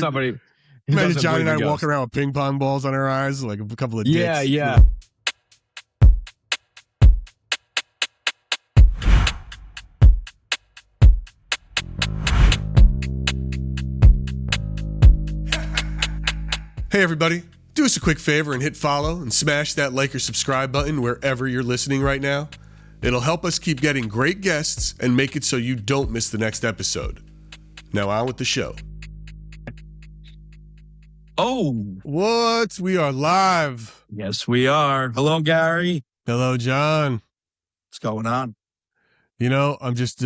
somebody. Imagine John and I walking around with ping pong balls on our eyes, like a couple of dicks. Yeah. Hey, everybody. Do us a quick favor and hit follow and smash that like or subscribe button wherever you're listening right now. It'll help us keep getting great guests and make it so you don't miss the next episode. Now on with the show. Oh, What? We are live. yes, we are. Hello, Gary. Hello, John. What's going on? You know, I'm just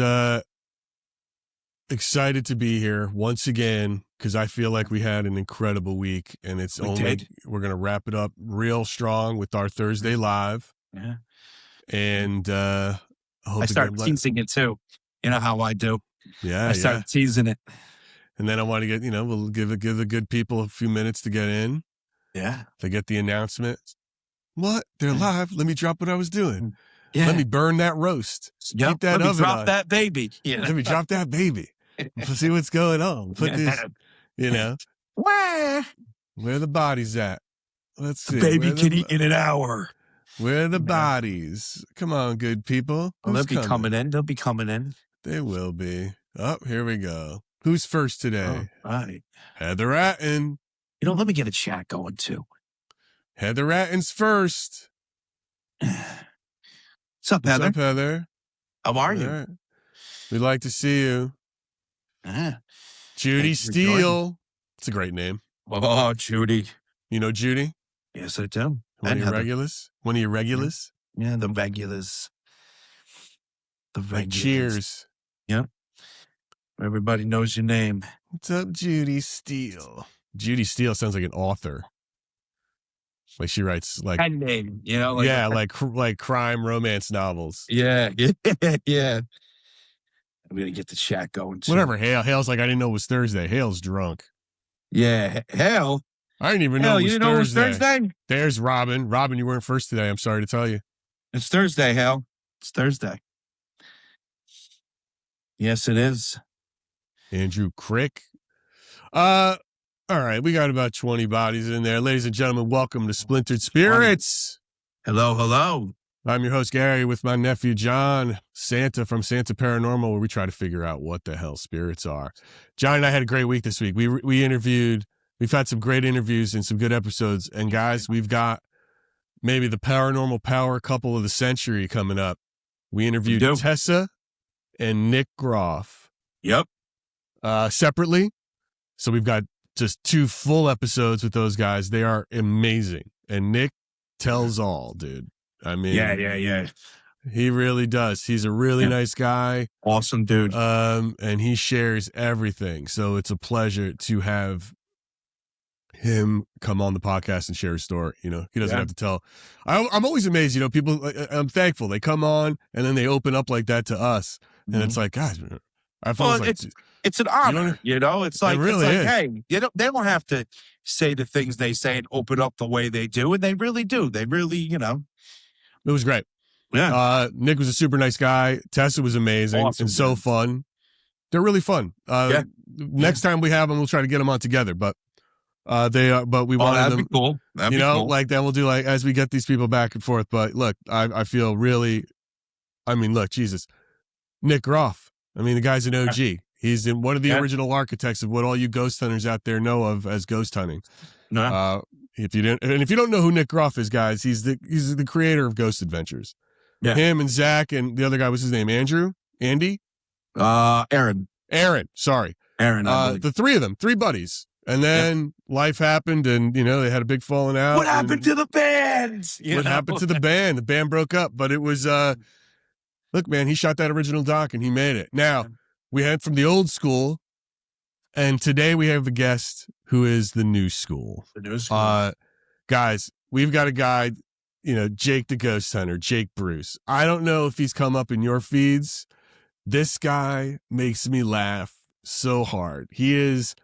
excited to be here once again because I feel like we had an incredible week, and we're going to wrap it up real strong with our Thursday live. Yeah. And I started teasing it too. You know how I do. Yeah, I started teasing it. And then I want to get, we'll give the good people a few minutes to get in. Yeah. They get the announcement. What? They're live. Let me drop what I was doing. Yeah. Let me burn that roast. Yep. Keep that Let me oven drop on. that baby. Yeah. Let me drop that baby. Let's see what's going on. Put this, Where the bodies at? Let's see. baby can eat in an hour. Where are the bodies? Come on, good people. Well, they'll be coming in. They'll be coming in. They will be. Oh, here we go. Who's first today? Oh, right. Heather Atten. Let me get a chat going too. Heather Atten's first. What's up, Heather? What's up, Heather? How are you? Right. We'd like to see you. Judy Thanks for joining. Steele. It's a great name. Oh, Judy. You know Judy? Yes, I do. One of your Heather. regulars? One of your regulars? Yeah, the regulars. The Like regulars. cheers. Yep. Everybody knows your name. What's up, Judy Steele? Judy Steele sounds like an author. Like she writes like Pen name, like crime romance novels. Yeah. I'm gonna get the chat going too. Whatever. Hale's like, I didn't know it was Thursday. Hale's drunk. Yeah. Hell. I didn't even know it was you didn't know it was Thursday? There's Robin. Robin, you weren't first today. I'm sorry to tell you. It's Thursday, Hal. It's Thursday. Yes, it is. Andrew Crick. All right. We got about 20 bodies in there. Ladies and gentlemen, welcome to Splintered Spirits. Hello. I'm your host, Gary, with my nephew, John, Santa from Santa Paranormal, where we try to figure out what the hell spirits are. John and I had a great week this week. We've had some great interviews and some good episodes. And guys, we've got maybe the paranormal power couple of the century coming up. We interviewed Tessa and Nick Groff. Yep. Separately. So we've got just 2 full episodes with those guys. They are amazing. And Nick tells all, dude. I mean, yeah. He really does. He's a really nice guy. Awesome dude. And he shares everything. So it's a pleasure to have him come on the podcast and share his story. He doesn't have to tell. I'm always amazed, people, I'm thankful they come on and then they open up like that to us. And it's like, guys, I felt it's an honor, it's like, it really is. Hey, they don't have to say the things they say and open up the way they do. And they really do. They really, It was great. Yeah. Nick was a super nice guy. Tessa was amazing and so fun. They're really fun. Next time we have them, we'll try to get them on together. But we wanted them. Be cool. That'd be cool. Like then we'll do like as we get these people back and forth. But look, I feel really. I mean, look, Jesus, Nick Groff. I mean, the guy's an OG. He's in one of the original architects of what all you ghost hunters out there know of as ghost hunting. No. If you don't know who Nick Groff is, guys, he's the creator of Ghost Adventures. Yeah. Him and Zach and the other guy, what's his name? Andy? Aaron. Sorry. Aaron. The 3 of them, 3 buddies. And then life happened and, they had a big falling out. What happened to the band? What happened to the band? The band broke up, but it was, look, man, he shot that original doc and he made it. Now, we had from the old school, and today we have a guest who is the new school. The new school. Guys, we've got a guy, Jake the Ghost Hunter, Jake Bruce. I don't know if he's come up in your feeds. This guy makes me laugh so hard. He is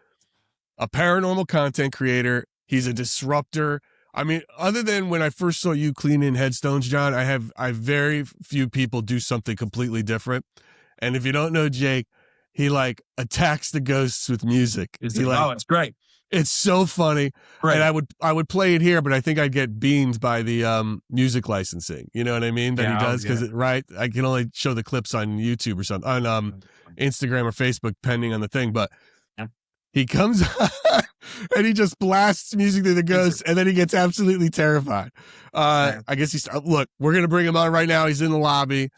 a paranormal content creator. He's a disruptor. I mean, other than when I first saw you clean in headstones, John, I very few people do something completely different. And if you don't know Jake, he like attacks the ghosts with music. It's great. It's so funny. Right. And I would play it here, but I think I'd get beamed by the music licensing. You know what I mean? That he does because I can only show the clips on YouTube or something on Instagram or Facebook, depending on the thing. But he comes and he just blasts music to the ghosts, and then he gets absolutely terrified. I guess look, we're gonna bring him on right now. He's in the lobby.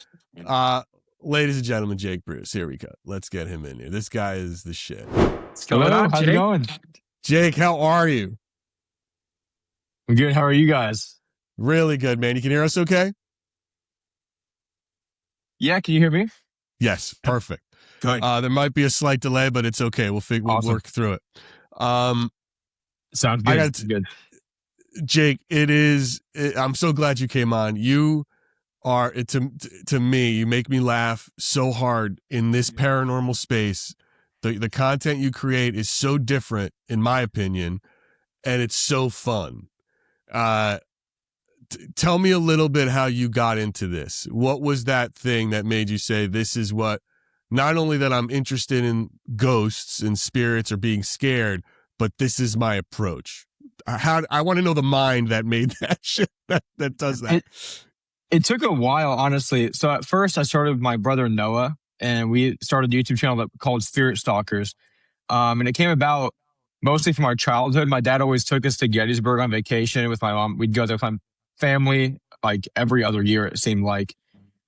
Ladies and gentlemen, Jake Bruce. Here we go. Let's get him in here. This guy is the shit. Hello, how's it going? Jake, how are you? I'm good. How are you guys? Really good, man. You can hear us okay? Yeah, can you hear me? Yes, perfect. Good. There might be a slight delay, but it's okay. We'll Awesome. work through it. Sounds good. Good. Jake, I'm so glad you came on. You are, to me, you make me laugh so hard in this paranormal space. The content you create is so different, in my opinion, and it's so fun. Tell me a little bit how you got into this. What was that thing that made you say, this is what, not only that I'm interested in ghosts and spirits or being scared, but this is my approach? I want to know the mind that made that shit that does that. It took a while, honestly. So at first I started with my brother Noah, and we started a YouTube channel called Spirit Stalkers. And it came about mostly from our childhood. My dad always took us to Gettysburg on vacation with my mom. We'd go there with my family like every other year, it seemed like.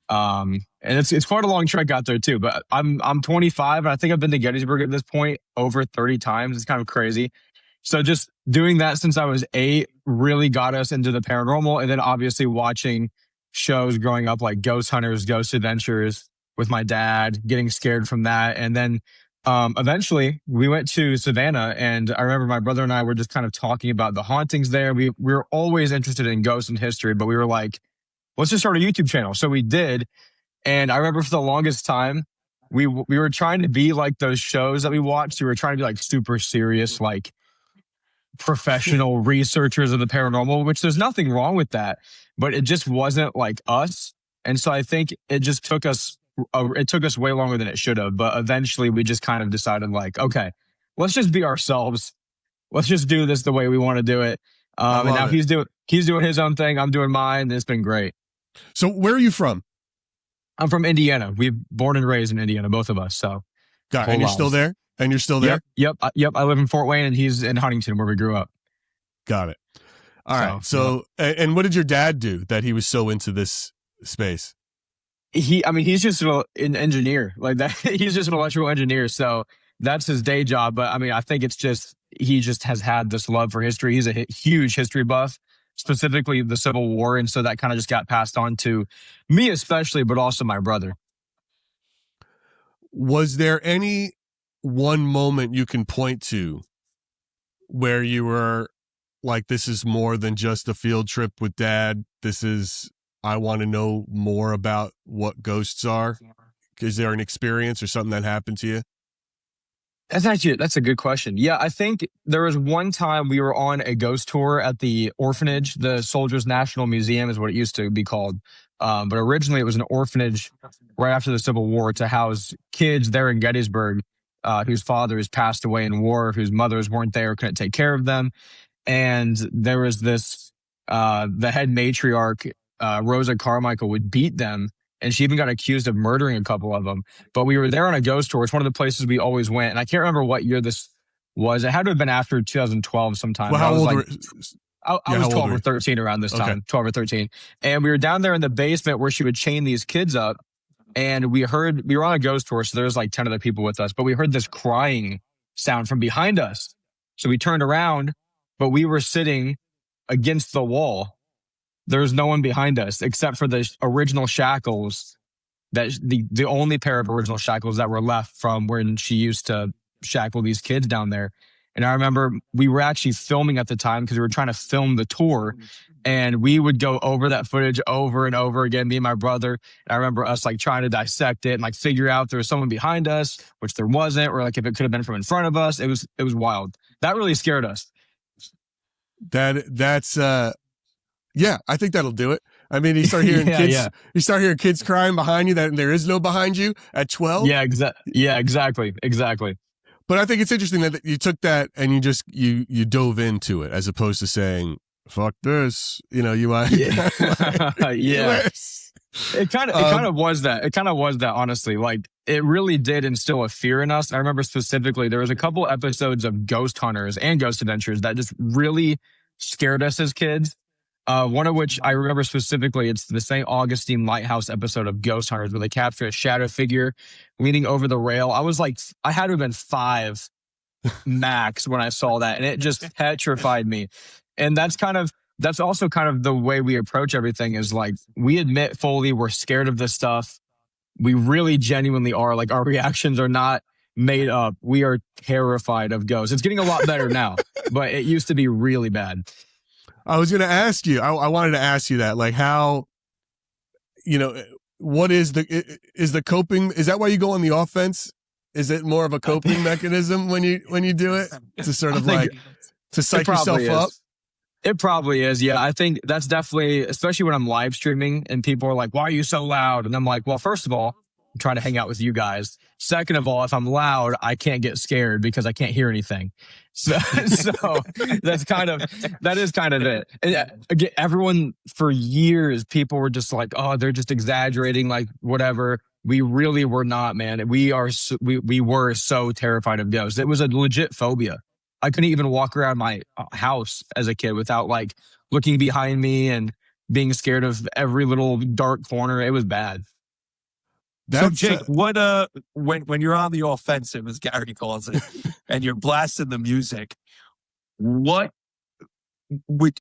And it's quite a long trek out there too. But I'm 25, and I think I've been to Gettysburg at this point over 30 times. It's kind of crazy. So just doing that since I was 8 really got us into the paranormal. And then obviously watching shows growing up like Ghost Hunters, Ghost Adventures with my dad, getting scared from that. And then eventually we went to Savannah, and I remember my brother and I were just kind of talking about the hauntings there. We were always interested in ghosts and history, but we were like, let's just start a YouTube channel. So we did. And I remember for the longest time, we were trying to be like those shows that we watched. We were trying to be like super serious, like professional researchers of the paranormal, which there's nothing wrong with that, but it just wasn't like us. And so I think it just took us way longer than it should have. But eventually we just kind of decided like, okay, let's just be ourselves. Let's just do this the way we want to do it. And now he's doing his own thing. I'm doing mine. And it's been great. So where are you from? I'm from Indiana. We're born and raised in Indiana, both of us. So, and you're still there? And you're still there? Yep. I live in Fort Wayne, and he's in Huntington, where we grew up. Got it. All right. So, and what did your dad do that he was so into this space? He's just an engineer like that. He's just an electrical engineer. So that's his day job. But I mean, I think he just has had this love for history. He's a huge history buff, specifically the Civil War. And so that kind of just got passed on to me, especially, but also my brother. Was there any one moment you can point to where you were like, this is more than just a field trip with dad? I want to know more about what ghosts are. Is there an experience or something that happened to you? That's a good question. Yeah, I think there was one time we were on a ghost tour at the orphanage. The Soldiers National Museum is what it used to be called. But originally it was an orphanage right after the Civil War to house kids there in Gettysburg whose fathers passed away in war, whose mothers weren't there, couldn't take care of them. And there was this, the head matriarch, Rosa Carmichael, would beat them. And she even got accused of murdering a couple of them. But we were there on a ghost tour. It's one of the places we always went. And I can't remember what year this was. It had to have been after 2012 sometime. Well, how old were I was 12 or 13 around this time, 12 or 13. And we were down there in the basement where she would chain these kids up. And we were on a ghost tour, so there was like 10 other people with us. But we heard this crying sound from behind us. So we turned around, but we were sitting against the wall. There was no one behind us except for the original shackles, that the only pair of original shackles that were left from when she used to shackle these kids down there. And I remember we were actually filming at the time because we were trying to film the tour, and we would go over that footage over and over again, me and my brother. And I remember us like trying to dissect it and like figure out if there was someone behind us, which there wasn't, or like if it could have been from in front of us. It was wild. That really scared us. That's yeah, I think that'll do it. I mean, you start hearing Yeah, kids. yeah. You start hearing kids crying behind you that there is no behind you at 12. Yeah, exactly. But I think it's interesting that you took that and you just you dove into it as opposed to saying fuck this. You know, you might. Yeah. Yeah. Yes. It kind of was that. It kind of was that, honestly. Like, it really did instill a fear in us. I remember specifically there was a couple episodes of Ghost Hunters and Ghost Adventures that just really scared us as kids. One of which I remember specifically, it's the St. Augustine Lighthouse episode of Ghost Hunters where they capture a shadow figure leaning over the rail. I was like, I had to have been 5 max when I saw that, and it just petrified me. And that's also kind of the way we approach everything, is like, we admit fully we're scared of this stuff. We really genuinely are. Like, our reactions are not made up. We are terrified of ghosts. It's getting a lot better now, but it used to be really bad. I was going to ask you, I wanted to ask you that, like, how, you know, what is the coping? Is that why you go on the offense? Is it more of a coping mechanism when you do it to sort of like to psych yourself up? It probably is. Yeah. I think that's definitely, especially when I'm live streaming and people are like, why are you so loud? And I'm like, well, first of all, I'm trying to hang out with you guys. Second of all, if I'm loud, I can't get scared because I can't hear anything. So that is kind of it. And again, everyone for years, people were just like, oh, they're just exaggerating, like whatever. We really were not, man. We were so terrified of ghosts. It was a legit phobia. I couldn't even walk around my house as a kid without like looking behind me and being scared of every little dark corner. It was bad. So Jake, what when you're on the offensive, as Gary calls it, and you're blasting the music, all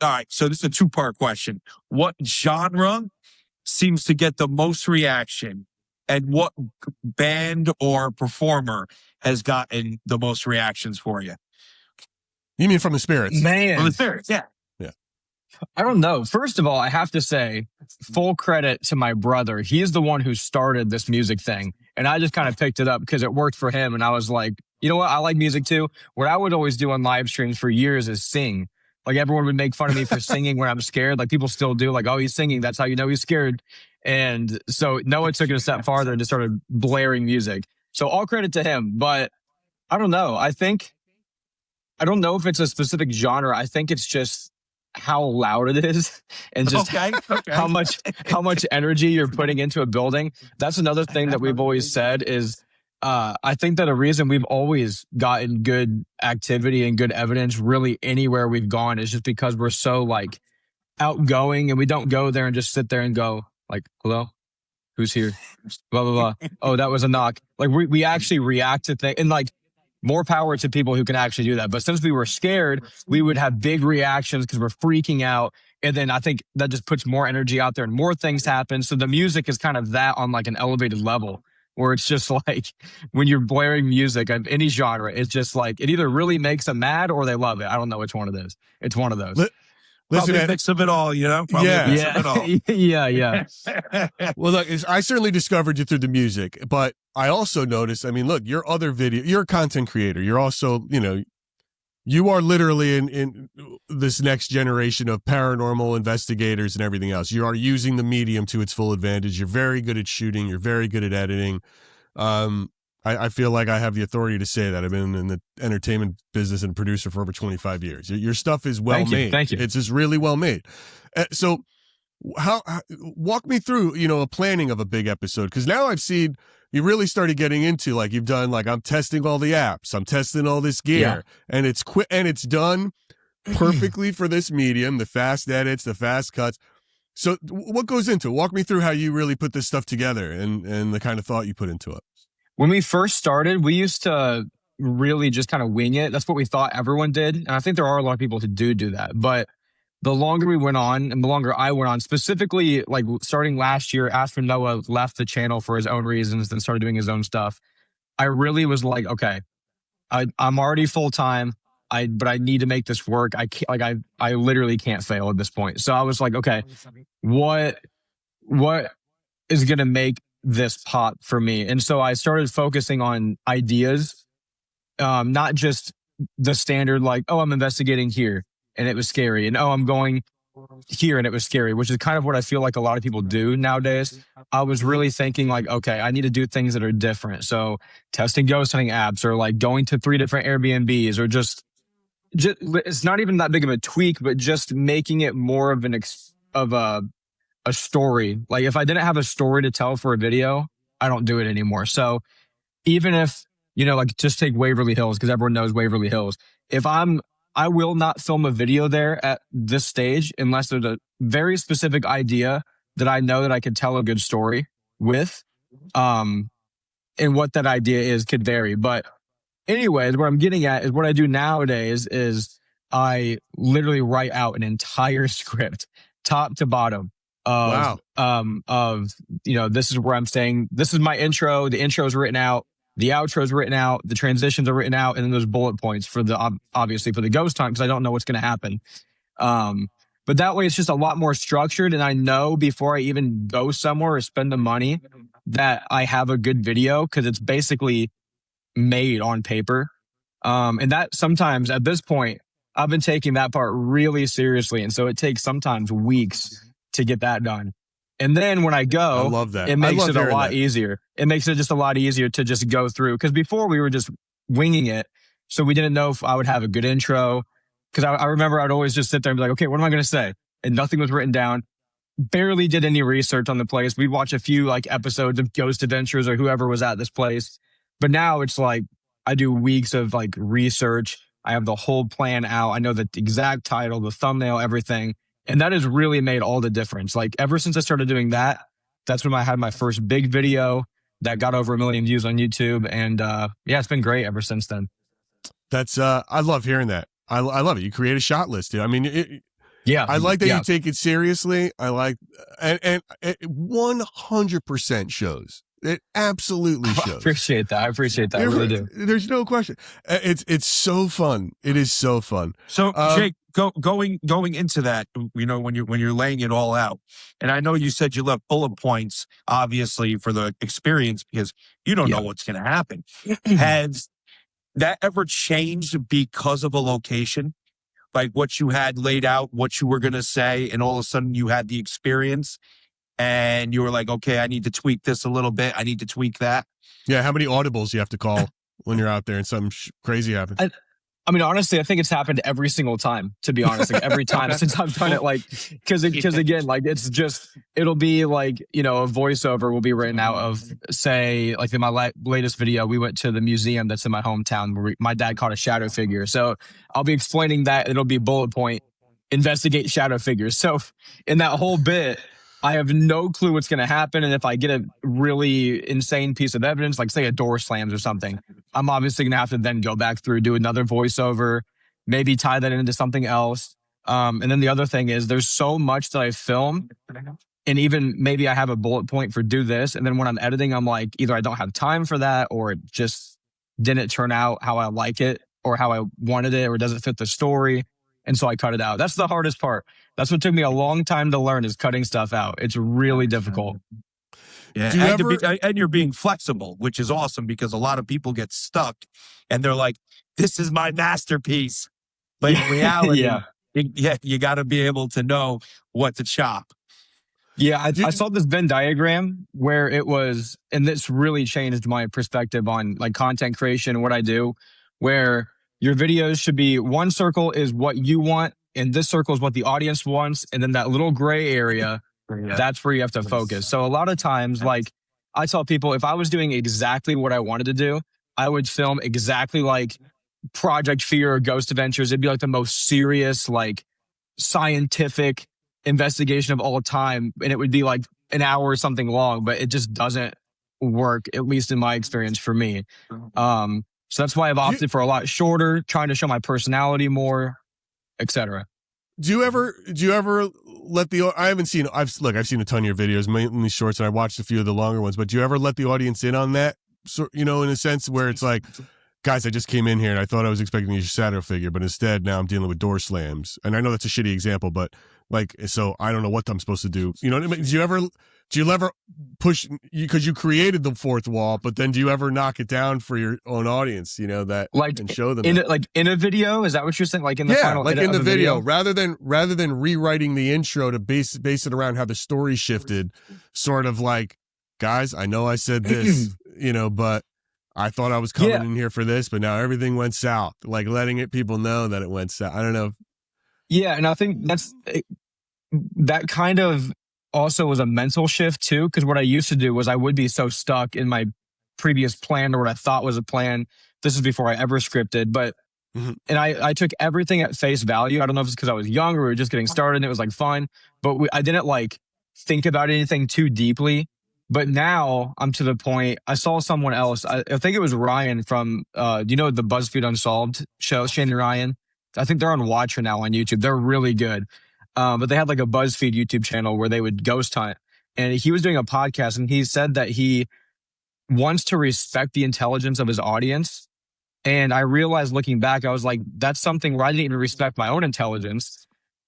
right, so this is a 2-part question. What genre seems to get the most reaction, and what band or performer has gotten the most reactions for you? You mean from the Spirits? Man. From the Spirits, yeah. I don't know. First of all, I have to say, full credit to my brother. He's the one who started this music thing. And I just kind of picked it up because it worked for him. And I was like, you know what? I like music too. What I would always do on live streams for years is sing. Like, everyone would make fun of me for singing when I'm scared. Like, people still do. Like, oh, he's singing. That's how you know he's scared. And so Noah took it a step farther and just started blaring music. So all credit to him. But I don't know. I don't know if it's a specific genre. I think it's just how loud it is and just how much energy you're putting into a building. That's another thing that we've always said is I think that a reason we've always gotten good activity and good evidence really anywhere we've gone is just because we're so like outgoing, and we don't go there and just sit there and go like, hello, who's here? Blah, blah, blah. Oh, that was a knock. Like, we actually react to things, and like, more power to people who can actually do that. But since we were scared, we would have big reactions because we're freaking out. And then I think that just puts more energy out there and more things happen. So the music is kind of that on like an elevated level, where it's just like when you're blaring music of any genre, it's just like it either really makes them mad or they love it. I don't know which one it is. It's one of those. Listen, probably a mix of it all, you know? Probably a mix of it all. Yeah. Well, look, I certainly discovered you through the music, but I also noticed, I mean, look, your other video, you're a content creator. You're also, you know, you are literally in this next generation of paranormal investigators and everything else. You are using the medium to its full advantage. You're very good at shooting. You're very good at editing. I feel like I have the authority to say that. I've been in the entertainment business and producer for over 25 years. Your stuff is well made. Thank you. It's just really well made. So how walk me through, you know, a planning of a big episode. Because now I've seen you really started getting into, like, you've done, like, I'm testing all the apps. I'm testing all this gear. And it's and it's done perfectly for this medium, the fast edits, the fast cuts. So what goes into it? Walk me through how you really put this stuff together and the kind of thought you put into it. When we first started, we used to really just kind of wing it. That's what we thought everyone did. And I think there are a lot of people who do that. But the longer we went on and the longer I went on, specifically like starting last year after Noah left the channel for his own reasons and started doing his own stuff, I really was like, okay, I'm already full time. But I need to make this work. I can't, like, I literally can't fail at this point. So I was like, okay, what is going to make this pop for me? And so I started focusing on ideas, not just the standard, like, oh, I'm investigating here and it was scary, and oh, I'm going here and it was scary, which is kind of what I feel like a lot of people do nowadays. I was really thinking like, okay, I need to do things that are different. So testing ghost hunting apps, or like going to 3 different Airbnbs, or just it's not even that big of a tweak, but just making it more of a story. Like if I didn't have a story to tell for a video, I don't do it anymore. So even if, like just take Waverly Hills, because everyone knows Waverly Hills. I will not film a video there at this stage unless there's a very specific idea that I know that I could tell a good story with. And what that idea is could vary. But anyways, what I'm getting at is what I do nowadays is I literally write out an entire script, top to bottom, of this is where I'm staying. This is my intro. The intro is written out. The outro is written out. The transitions are written out, and then there's bullet points for obviously for the ghost hunt, because I don't know what's going to happen. But that way, it's just a lot more structured, and I know before I even go somewhere or spend the money that I have a good video, because it's basically made on paper. And that sometimes at this point, I've been taking that part really seriously, and so it takes sometimes weeks to get that done. And then when I go, I love that. it makes it a lot easier. It makes it just a lot easier to just go through. Because before we were just winging it. So we didn't know if I would have a good intro. Because I remember I'd always just sit there and be like, okay, what am I going to say? And nothing was written down. Barely did any research on the place. We'd watch a few like episodes of Ghost Adventures or whoever was at this place. But now it's like I do weeks of like research. I have the whole plan out. I know the exact title, the thumbnail, everything. And that has really made all the difference. Like ever since I started doing that, that's when I had my first big video that got over 1 million views on YouTube. And it's been great ever since then. That's I love hearing that. I love it. You create a shot list, dude. I mean, I like that you take it seriously. I like, and it 100% shows. It absolutely shows. I appreciate that. I really do. There's no question. It's so fun. It is so fun. So Jake, going into that, when you're laying it all out, and I know you said you left bullet points, obviously for the experience, because you don't know what's going to happen. Has that ever changed because of a location? Like what you had laid out, what you were going to say, and all of a sudden you had the experience and you were like, okay, I need to tweak this a little bit. I need to tweak that. Yeah. How many audibles you have to call when you're out there and something crazy happens? I mean, honestly, I think it's happened every single time, to be honest, like every time since I've done it, like, because again, like it'll be like, a voiceover will be written out of, say, like in my latest video, we went to the museum that's in my hometown where my dad caught a shadow figure. So I'll be explaining that. It'll be bullet point, investigate shadow figures. So in that whole bit, I have no clue what's going to happen. And if I get a really insane piece of evidence, like say a door slams or something, I'm obviously going to have to then go back through, do another voiceover, maybe tie that into something else. And then the other thing is there's so much that I film, and even maybe I have a bullet point for do this. And then when I'm editing, I'm like, either I don't have time for that, or it just didn't turn out how I like it or how I wanted it, or it doesn't fit the story. And so I cut it out. That's the hardest part. That's what took me a long time to learn, is cutting stuff out. It's really difficult. Yeah, and you're being flexible, which is awesome, because a lot of people get stuck and they're like, this is my masterpiece. But in reality, you got to be able to know what to chop. Yeah, I saw this Venn diagram where it was, and this really changed my perspective on like content creation and what I do, where your videos should be, one circle is what you want, and this circle is what the audience wants, and then that little gray area, that's where you have to focus. So a lot of times, like I tell people, if I was doing exactly what I wanted to do, I would film exactly like Project Fear or Ghost Adventures. It'd be like the most serious, like scientific investigation of all time, and it would be like an hour or something long, but it just doesn't work, at least in my experience, for me. So that's why I've opted for a lot shorter, trying to show my personality more, etc. Do you ever let I've seen a ton of your videos, mainly shorts, and I watched a few of the longer ones, but do you ever let the audience in on that? So, in a sense where it's like, guys, I just came in here and I thought I was expecting a shadow figure, but instead now I'm dealing with door slams. And I know that's a shitty example, but like, so I don't know what I'm supposed to do. You know what I mean? Do you ever push, because you created the fourth wall, but then do you ever knock it down for your own audience, you know, that, like and show them in a video? Is that what you're saying? Like in the final like edit in the of a video, rather than rewriting the intro to base it around how the story shifted, sort of like, guys, I know I said this, you know, but I thought I was coming in here for this, but now everything went south. Like letting people know that it went south. I don't know. Yeah, and I think that kind of also was a mental shift too, because what I used to do was I would be so stuck in my previous plan or what I thought was a plan. This is before I ever scripted, but and I took everything at face value. I don't know if it's because I was young or we were just getting started and it was like fun, but I didn't like think about anything too deeply. But now I'm to the point. I saw someone else. I think it was Ryan from do you know the BuzzFeed Unsolved show? Shane and Ryan. I think they're on Watcher now on YouTube. They're really good. But they had like a BuzzFeed YouTube channel where they would ghost hunt. And he was doing a podcast and he said that he wants to respect the intelligence of his audience. And I realized looking back, I was like, that's something where I didn't even respect my own intelligence.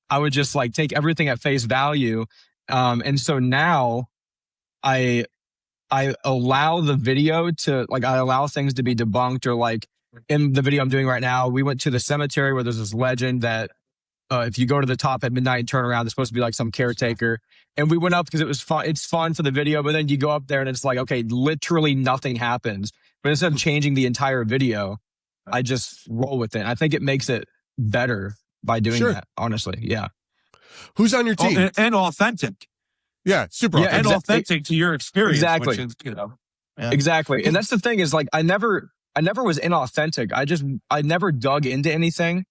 I would just like take everything at face value. And so now I allow the video to like, I allow things to be debunked, or like in the video I'm doing right now, we went to the cemetery where there's this legend that if you go to the top at midnight and turn around, there's supposed to be like some caretaker. And we went up because it was fun. It's fun for the video, but then you go up there and it's like, okay, literally nothing happens. But instead of changing the entire video, I just roll with it. I think it makes it better by doing that, honestly. Yeah. Who's on your team? And authentic. Yeah, super authentic. And authentic to your experience. Exactly. Which is, you know, Exactly. And that's the thing is like, I never was inauthentic. I never dug into anything.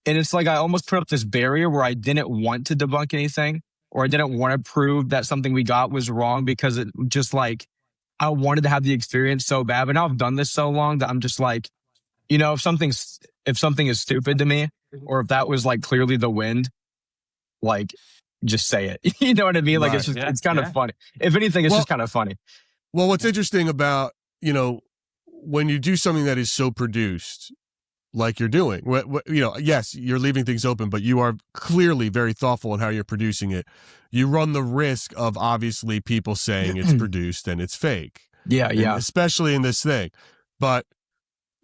And it's like I almost put up this barrier where I didn't want to debunk anything, or I didn't want to prove that something we got was wrong, because it just like I wanted to have the experience so bad. But now I've done this so long that I'm just like, you know, if something is stupid to me, or if that was like clearly the wind, like just say it. You know what I mean? Like it's just it's kind of funny. If anything, it's just kind of funny. Well, what's interesting about, you know, when you do something that is so produced, like you're doing, you know, yes, you're leaving things open, but you are clearly very thoughtful in how you're producing it. You run the risk of obviously people saying it's produced and it's fake. Yeah, and yeah. especially in this thing. But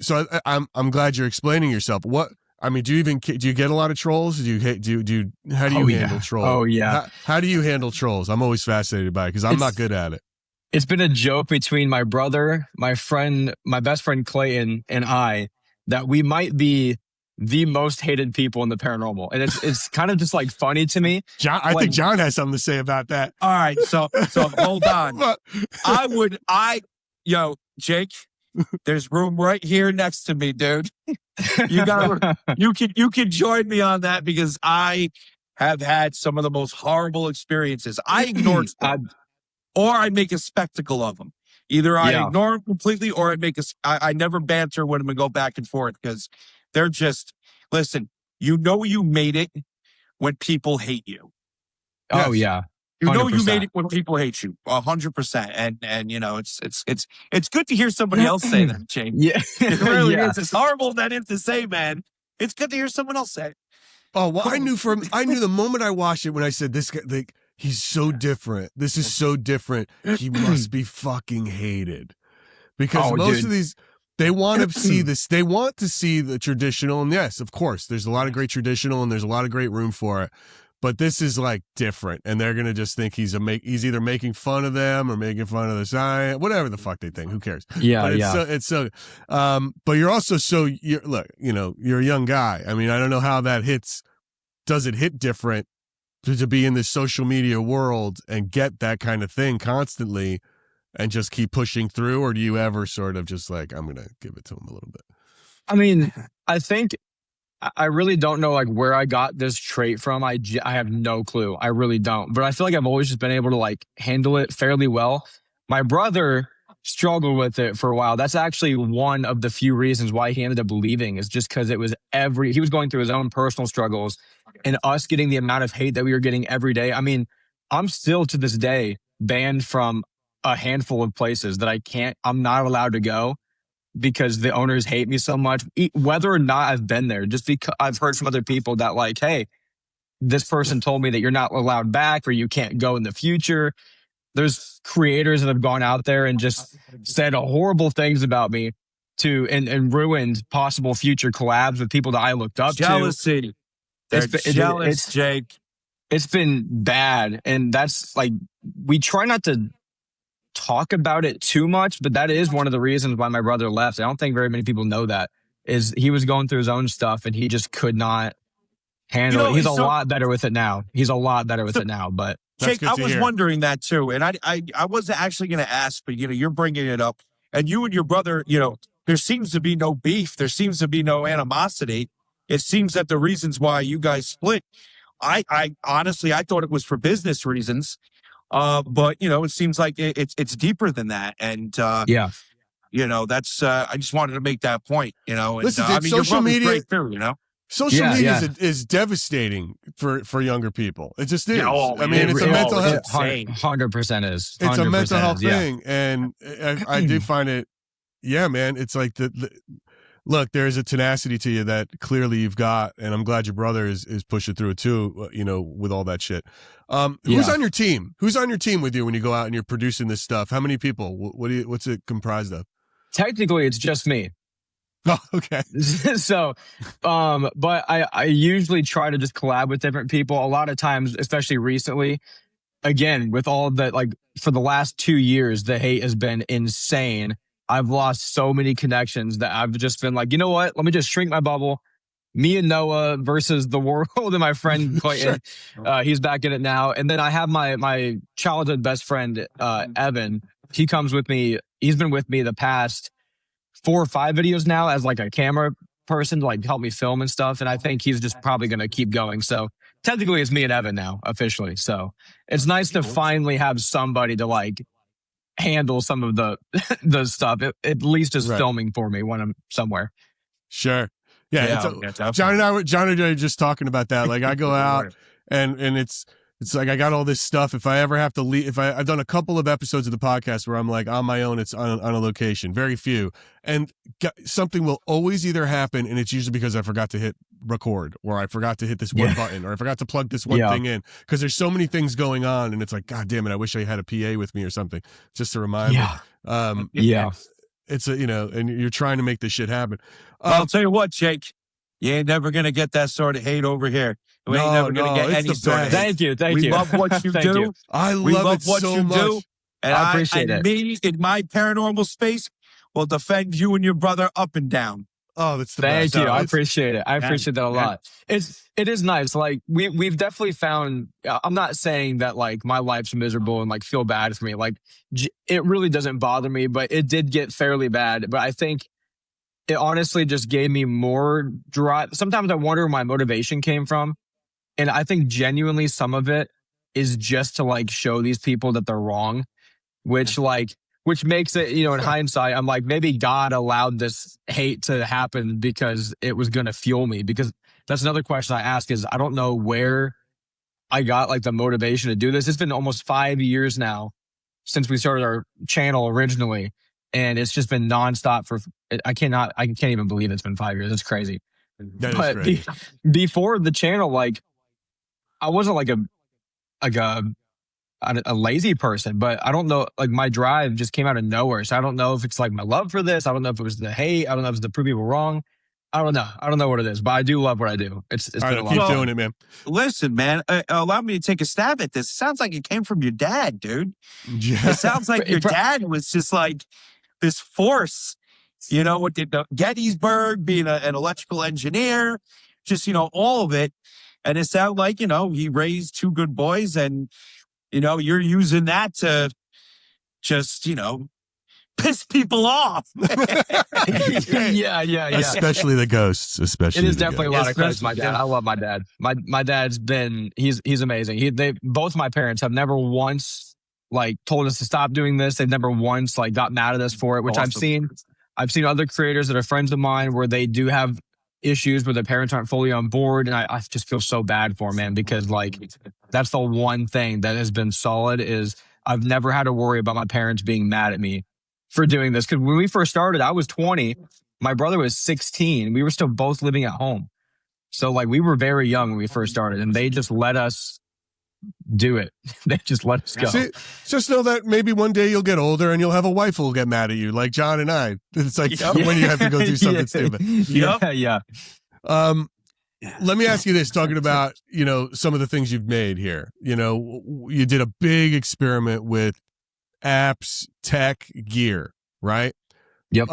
so I'm glad you're explaining yourself. I mean, do you get a lot of trolls? How do you handle trolls? Oh yeah. How do you handle trolls? I'm always fascinated by it because I'm not good at it. It's been a joke between my brother, my best friend Clayton, and I, that we might be the most hated people in the paranormal. And it's kind of just like funny to me. I think John has something to say about that. all right. So hold on. Jake, there's room right here next to me, dude. You can join me on that, because I have had some of the most horrible experiences. I ignored them, or I make a spectacle of them. Either I ignore them completely, or I never banter when we go back and forth, because they're just, listen, you know you made it when people hate you. Oh yeah. You know you made it when people hate you, 100%. And you know, it's good to hear somebody else say that, Jake. Yeah. It really is. It's horrible that it's to say, man. It's good to hear someone else say it. Oh, well, I knew the moment I watched it, when I said, this guy, like, he's so different. This is so different. He must be fucking hated. Because most of these, they want to see this. They want to see the traditional. And yes, of course, there's a lot of great traditional and there's a lot of great room for it. But this is like different. And they're going to just think he's either making fun of them or making fun of the science, whatever the fuck they think. Who cares? Yeah, but but you're also look, you know, you're a young guy. I mean, I don't know how that hits. Does it hit different to be in this social media world and get that kind of thing constantly and just keep pushing through? Or do you ever sort of just like, I'm going to give it to him a little bit? I mean, I think I really don't know like where I got this trait from. I have no clue. I really don't. But I feel like I've always just been able to like handle it fairly well. My brother struggled with it for a while. That's actually one of the few reasons why he ended up leaving, is just because it was he was going through his own personal struggles, and us getting the amount of hate that we were getting every day. I mean, I'm still to this day banned from a handful of places that I'm not allowed to go. because the owners hate me so much, whether or not I've been there, just because I've heard from other people that like, hey, this person told me that you're not allowed back or you can't go in the future. There's creators that have gone out there and just said horrible things about me and ruined possible future collabs with people that I looked up Jealousy. They're jealous, Jake. It's been bad. And that's like, we try not to talk about it too much, but that is one of the reasons why my brother left. I don't think very many people know that, is he was going through his own stuff and he just could not handle it. He's a lot better with it now. But Jake, I was wondering that too. And I wasn't actually going to ask, but you're bringing it up, and you and your brother, there seems to be no beef. There seems to be no animosity. It seems that the reasons why you guys split, I honestly, I thought it was for business reasons. But it seems like it's deeper than that. And, that's, I just wanted to make that point, and listen, I mean, social media, great too, Social media is devastating for younger people. It just is. Yeah, I mean, it's a mental health. 100% is. 100% it's a mental health is, thing, and I do find it. Yeah, man. It's like look. There's a tenacity to you that clearly you've got, and I'm glad your brother is pushing through it too. With all that shit. Who's on your team? Who's on your team with you when you go out and you're producing this stuff? How many people? What's it comprised of? Technically, it's just me. Oh, okay. So, but I usually try to just collab with different people. A lot of times, especially recently, again, with all that, like for the last 2 years, the hate has been insane. I've lost so many connections that I've just been like, you know what? Let me just shrink my bubble. Me and Noah versus the world, and my friend Clayton, he's back in it now. And then I have my childhood best friend, Evan. He comes with me. He's been with me the past 4 or 5 videos now as like a camera person to like help me film and stuff. And I think he's just probably going to keep going. So technically it's me and Evan now officially. So it's nice to finally have somebody to like handle some of the stuff. It, at least is filming for me when I'm somewhere. Sure. Yeah. John and I were just talking about that. Like I go out and it's like I got all this stuff. If I ever have to leave, I've done a couple of episodes of the podcast where I'm like on my own, it's on a location, very few. And something will always either happen, and it's usually because I forgot to hit record, or I forgot to hit this one button, or I forgot to plug this one thing in. Because there's so many things going on, and it's like, God damn it, I wish I had a PA with me or something just to remind me. It's and you're trying to make this shit happen. I'll tell you what, Jake, you ain't never gonna get that sort of hate over here. We ain't never going to get any sort of hate. Thank you. We love what you do. I love what you do. And I appreciate it. Me, in my paranormal space, will defend you and your brother up and down. Oh, that's the best. Thank you. I appreciate it. I appreciate that a lot. It is nice. Like we've definitely found, I'm not saying that like my life's miserable and like feel bad for me. Like it really doesn't bother me, but it did get fairly bad. But I think it honestly just gave me more drive. Sometimes I wonder where my motivation came from. And I think genuinely some of it is just to like show these people that they're wrong, which makes it, in hindsight, I'm like, maybe God allowed this hate to happen because it was going to fuel me. Because that's another question I ask is I don't know where I got like the motivation to do this. It's been almost 5 years now since we started our channel originally. And it's just been nonstop I can't even believe it's been 5 years. It's crazy. But before the channel, like, I wasn't like a lazy person, but I don't know, like my drive just came out of nowhere. So I don't know if it's like my love for this. I don't know if it was the hate. I don't know if it's to prove people wrong. I don't know. I don't know what it is, but I do love what I do. It's been a lot. Keep doing it, man. Listen, man, allow me to take a stab at this. It sounds like it came from your dad, dude. Yeah. It sounds like your dad was just like this force, with the Gettysburg, being an electrical engineer, just, all of it. And it sounded like, he raised 2 good boys and, you're using that to just, piss people off. Yeah. Especially the ghosts. Especially it is definitely a lot of credit to my dad. I love my dad. My dad's been, he's amazing. Both my parents have never once like told us to stop doing this. They've never once like got mad at us for it, which awesome. I've seen other creators that are friends of mine where they do have issues where their parents aren't fully on board. And I just feel so bad for them, man, because like that's the one thing that has been solid is I've never had to worry about my parents being mad at me for doing this. Because when we first started, I was 20. My brother was 16. We were still both living at home. So like we were very young when we first started, and they just let us do it. They just let us go. See, just know that maybe one day you'll get older and you'll have a wife who'll get mad at you, like John and I. It's like when you have to go do something stupid. Yeah. Let me ask you this, talking about, some of the things you've made here. You did a big experiment with apps, tech, gear, right? Yep.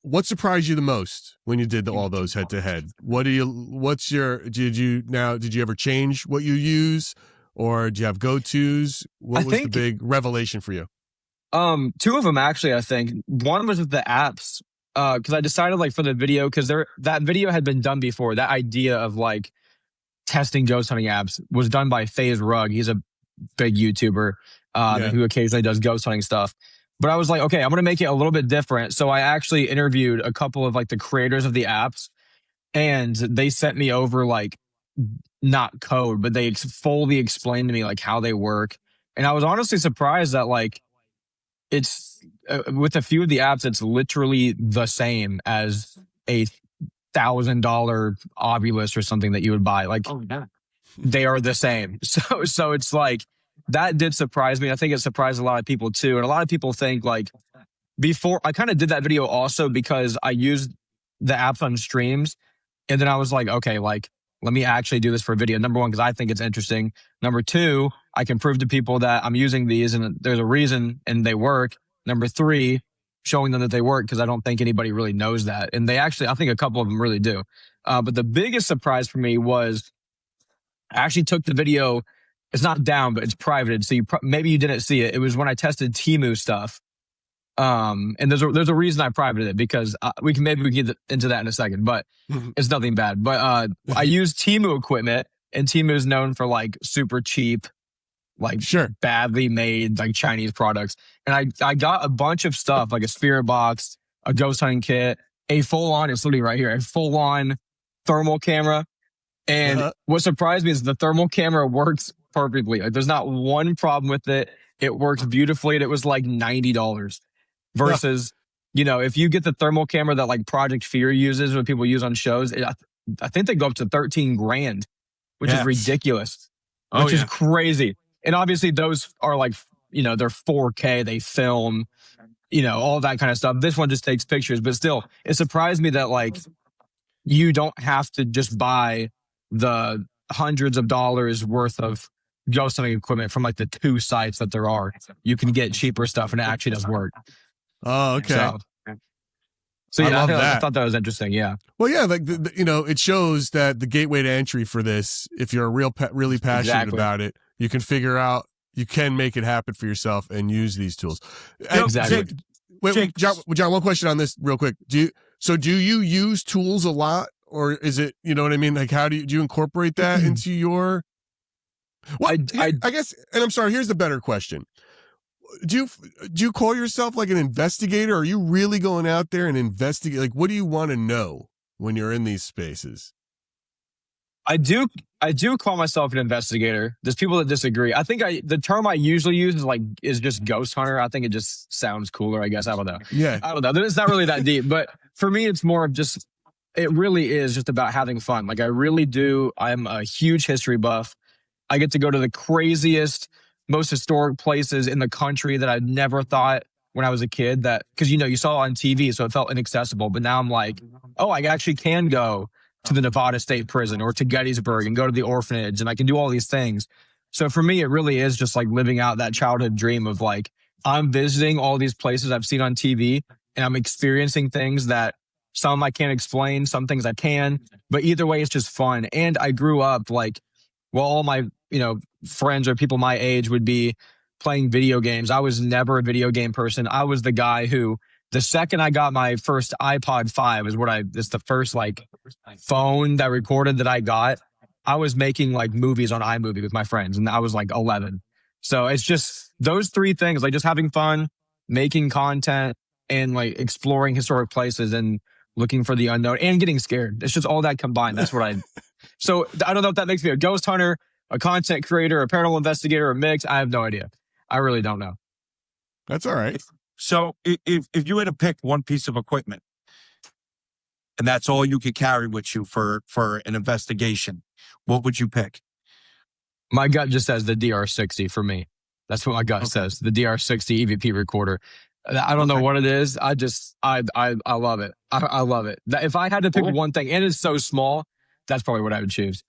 What surprised you the most when you did all those head to head? Did you ever change what you use, or do you have go-tos? What was the big revelation for you? Two of them actually, I think. One was with the apps. Because I decided like for the video, because that video had been done before. That idea of like testing ghost hunting apps was done by FaZe Rug. He's a big YouTuber who occasionally does ghost hunting stuff. But I was like, okay, I'm gonna make it a little bit different. So I actually interviewed a couple of like the creators of the apps, and they sent me over like not code, but they fully explained to me like how they work. And I was honestly surprised that like it's with a few of the apps, it's literally the same as a $1,000 Ovilus or something that you would buy. Like, they are the same. So it's like that did surprise me. I think it surprised a lot of people too. And a lot of people think like before I kind of did that video also because I used the apps on streams, and then I was like, okay, like let me actually do this for a video. Number one, because I think it's interesting. Number two, I can prove to people that I'm using these and there's a reason and they work. Number three, showing them that they work, because I don't think anybody really knows that. And they actually, I think a couple of them really do. But the biggest surprise for me was I actually took the video. It's not down, but it's privated. So maybe you didn't see it. It was when I tested Temu stuff. And there's a reason I privated it, because we can get into that in a second, but it's nothing bad. But I use Temu equipment, and Temu is known for like super cheap, like badly made like Chinese products. And I got a bunch of stuff like a spirit box, a ghost hunting kit, a full on, it's literally right here, a full on thermal camera. And what surprised me is the thermal camera works perfectly. Like there's not one problem with it. It works beautifully. And it was like $90 versus, if you get the thermal camera that like Project Fear uses, what people use on shows, I think they go up to 13 grand, which is ridiculous, which is crazy. And obviously those are like, they're 4K, they film, all that kind of stuff. This one just takes pictures, but still, it surprised me that like you don't have to just buy the hundreds of dollars worth of ghost hunting equipment from like the 2 sites that there are. You can get cheaper stuff and it actually does work. Oh, okay. So yeah, I thought that was interesting. Yeah. Well, yeah, like it shows that the gateway to entry for this, if you're really passionate about it, you can figure out, you can make it happen for yourself and use these tools. Exactly. Wait, John, one question on this real quick. Do you use tools a lot, or is it, you know what I mean? Like, how do you incorporate that into your? Well, I guess, and I'm sorry, here's the better question. Do you call yourself like an investigator? Are you really going out there and investigate? Like, what do you want to know when you're in these spaces? I do call myself an investigator. There's people that disagree. I think the term I usually use is just ghost hunter. I think it just sounds cooler, I guess. I don't know. Yeah. I don't know. It's not really that deep, but for me, it's more of just, it really is just about having fun. Like I really do. I'm a huge history buff. I get to go to the craziest, most historic places in the country that I never thought when I was a kid, that, because you saw it on TV, so it felt inaccessible. But now I'm like, oh, I actually can go to the Nevada State Prison or to Gettysburg and go to the orphanage, and I can do all these things. So for me, it really is just like living out that childhood dream of like, I'm visiting all these places I've seen on TV, and I'm experiencing things that some I can't explain, some things I can, but either way, it's just fun. And I grew up like, well, all my, friends or people my age would be playing video games. I was never a video game person. I was the guy who, the second I got my first iPod 5 it's the first like phone that recorded that I got. I was making like movies on iMovie with my friends, and I was like 11. So it's just those 3 things, like just having fun, making content, and like exploring historic places and looking for the unknown and getting scared. It's just all that combined. That's what so I don't know if that makes me a ghost hunter, a content creator, a paranormal investigator, a mix. I have no idea. I really don't know. That's all right. So if you had to pick one piece of equipment and that's all you could carry with you for an investigation, what would you pick? My gut just says the DR60 for me. That's what my gut says. The DR60 EVP recorder. I don't know what it is. I love it. I love it. If I had to pick one thing, and it's so small, that's probably what I would choose.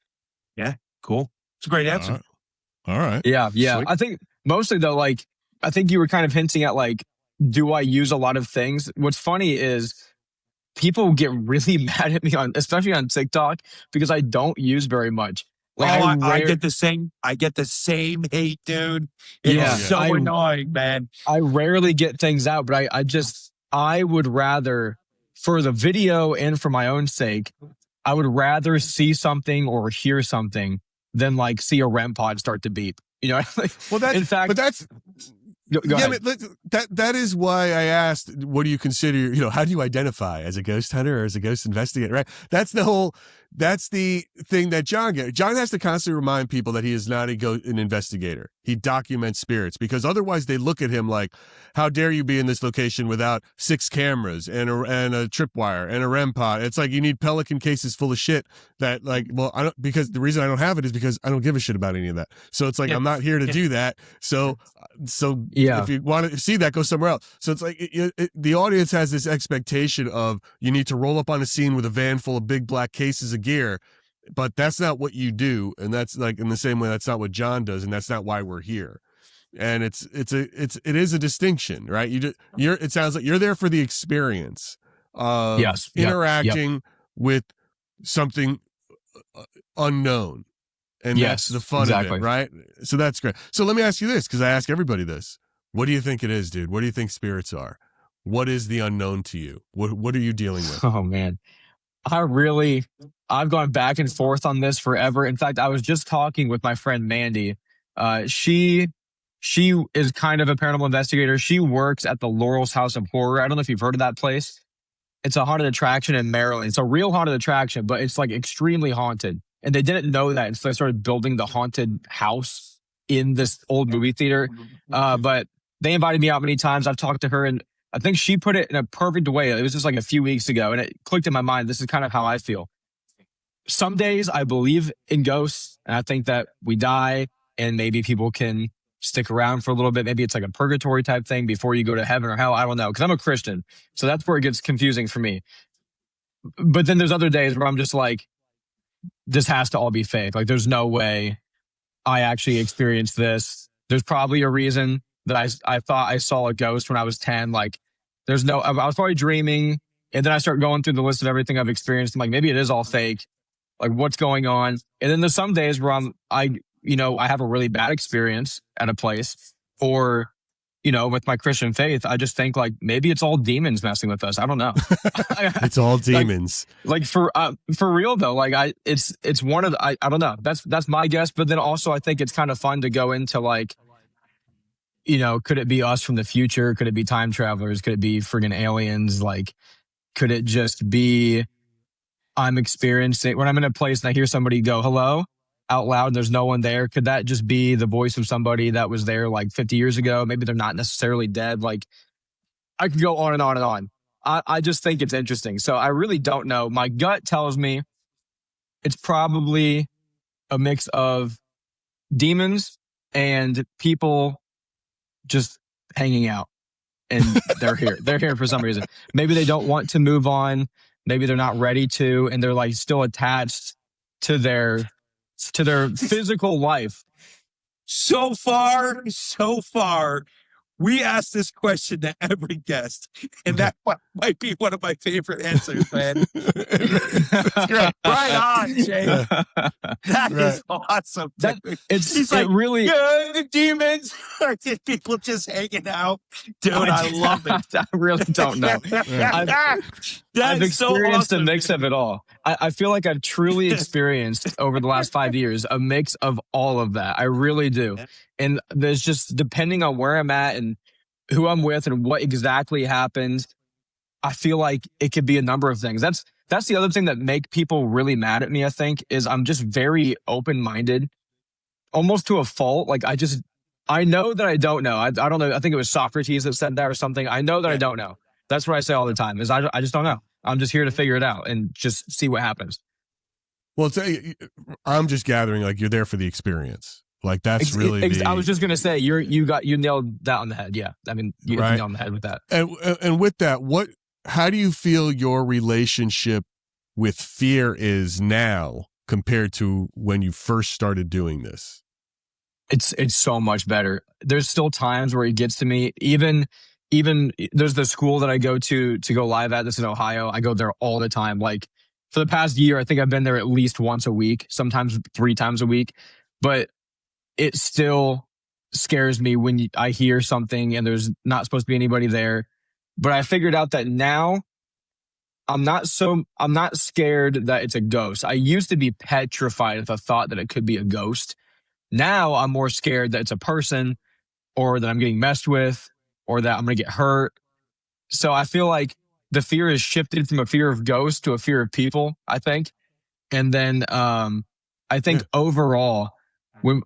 Yeah, cool. It's a great answer. All right. Yeah. Sweet. I think mostly though, like, I think you were kind of hinting at like, do I use a lot of things? What's funny is people get really mad at me especially on TikTok, because I don't use very much. Like, I get the same. I get the same hate, dude. It's so annoying, man. I rarely get things out, but I would rather, for the video and for my own sake, I would rather see something or hear something than like see a REM pod start to beep. You know, well, that's, in fact, but that's. Go ahead. That is why I asked, what do you consider, how do you identify as a ghost hunter or as a ghost investigator, right? That's the thing that John gets. John has to constantly remind people that he is not an investigator. He documents spirits, because otherwise they look at him like, how dare you be in this location without 6 cameras and a tripwire and a REM pod? It's like you need Pelican cases full of shit that, like, well, I don't, because the reason I don't have it is because I don't give a shit about any of that. So it's like, I'm not here to do that. So if you want to see that, go somewhere else. So it's like the audience has this expectation of you need to roll up on a scene with a van full of big black cases of gear, but that's not what you do. And that's like, in the same way, that's not what John does. And that's not why we're here. And it is a distinction, right? It sounds like you're there for the experience of interacting with something unknown. And that's the fun of it, right? So that's great. So let me ask you this, because I ask everybody this. What do you think it is, dude? What do you think spirits are? What is the unknown to you? What are you dealing with? Oh, man. I've gone back and forth on this forever. In fact, I was just talking with my friend Mandy. She is kind of a paranormal investigator. She works at the Laurel's House of Horror. I don't know if you've heard of that place. It's a haunted attraction in Maryland. It's a real haunted attraction, but it's like extremely haunted. And they didn't know that until they started building the haunted house in this old movie theater. But they invited me out many times. I've talked to her, and I think she put it in a perfect way. It was just like a few weeks ago, and it clicked in my mind. This is kind of how I feel. Some days I believe in ghosts, and I think that we die and maybe people can stick around for a little bit. Maybe it's like a purgatory type thing before you go to heaven or hell. I don't know, because I'm a Christian. So that's where it gets confusing for me. But then there's other days where I'm just like, this has to all be fake. Like, there's no way I actually experienced this. There's probably a reason that I thought I saw a ghost when I was 10. Like, I was probably dreaming. And then I start going through the list of everything I've experienced. I'm like, maybe it is all fake. Like, what's going on? And then there's some days where I have a really bad experience at a place, or, with my Christian faith, I just think like maybe it's all demons messing with us. I don't know. It's all demons. Like for real though. Like it's one of the, I don't know. That's my guess. But then also I think it's kind of fun to go into like, could it be us from the future? Could it be time travelers? Could it be friggin' aliens? Like, could it just be I'm experiencing when I'm in a place and I hear somebody go hello out loud and there's no one there? Could that just be the voice of somebody that was there like 50 years ago? Maybe they're not necessarily dead. Like, I could go on and on and on. I just think it's interesting. So I really don't know. My gut tells me it's probably a mix of demons and people just hanging out. And they're here. They're here for some reason. Maybe they don't want to move on. Maybe they're not ready to, and they're like still attached to their physical life. So far, we ask this question to every guest, and that might be one of my favorite answers, man. Right on, Jay. That is awesome. The demons are just people just hanging out. Dude, I love it. I really don't know. I've experienced a mix of it all. I feel like I've truly experienced over the last 5 years a mix of all of that. I really do. And there's just, depending on where I'm at and who I'm with and what exactly happens, I feel like it could be a number of things. That's the other thing that make people really mad at me, I think, is I'm just very open-minded, almost to a fault. Like, I know that I don't know. I don't know. I think it was Socrates that said that or something. I know that I don't know. That's what I say all the time is I just don't know. I'm just here to figure it out and just see what happens. Well, I'm just gathering like you're there for the experience. Like that's really. I was just gonna say you nailed that on the head. Yeah, I mean you nailed on the head with that. And with that, how do you feel your relationship with fear is now compared to when you first started doing this? It's so much better. There's still times where it gets to me. Even there's the school that I go to go live at. This in Ohio. I go there all the time. Like for the past year, I think I've been there at least once a week, sometimes 3 times a week. But it still scares me when I hear something and there's not supposed to be anybody there. But I figured out that now I'm not scared that it's a ghost. I used to be petrified at the thought that it could be a ghost. Now I'm more scared that it's a person or that I'm getting messed with or that I'm going to get hurt. So I feel like the fear has shifted from a fear of ghosts to a fear of people, I think. And then I think overall, when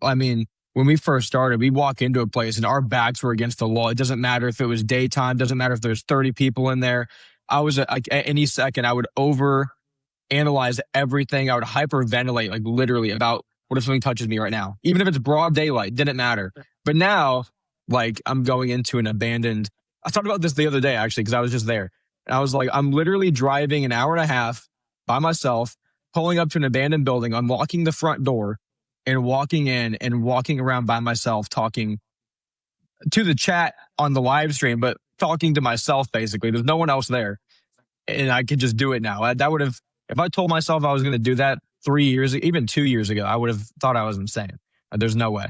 we first started, we walk into a place and our backs were against the wall. It doesn't matter if it was daytime, doesn't matter if there's 30 people in there. I was like at any second, I would overanalyze everything. I would hyperventilate, like literally about what if something touches me right now? Even if it's broad daylight, didn't matter. But now, like I'm going into an abandoned, I thought about this the other day actually, because I was just there. And I was like, I'm literally driving an hour and a half by myself, pulling up to an abandoned building, unlocking the front door and walking in and walking around by myself, talking to the chat on the live stream, but talking to myself basically. There's no one else there. And I could just do it now. That would have, if I told myself I was going to do that 3 years, even 2 years ago, I would have thought I was insane. There's no way.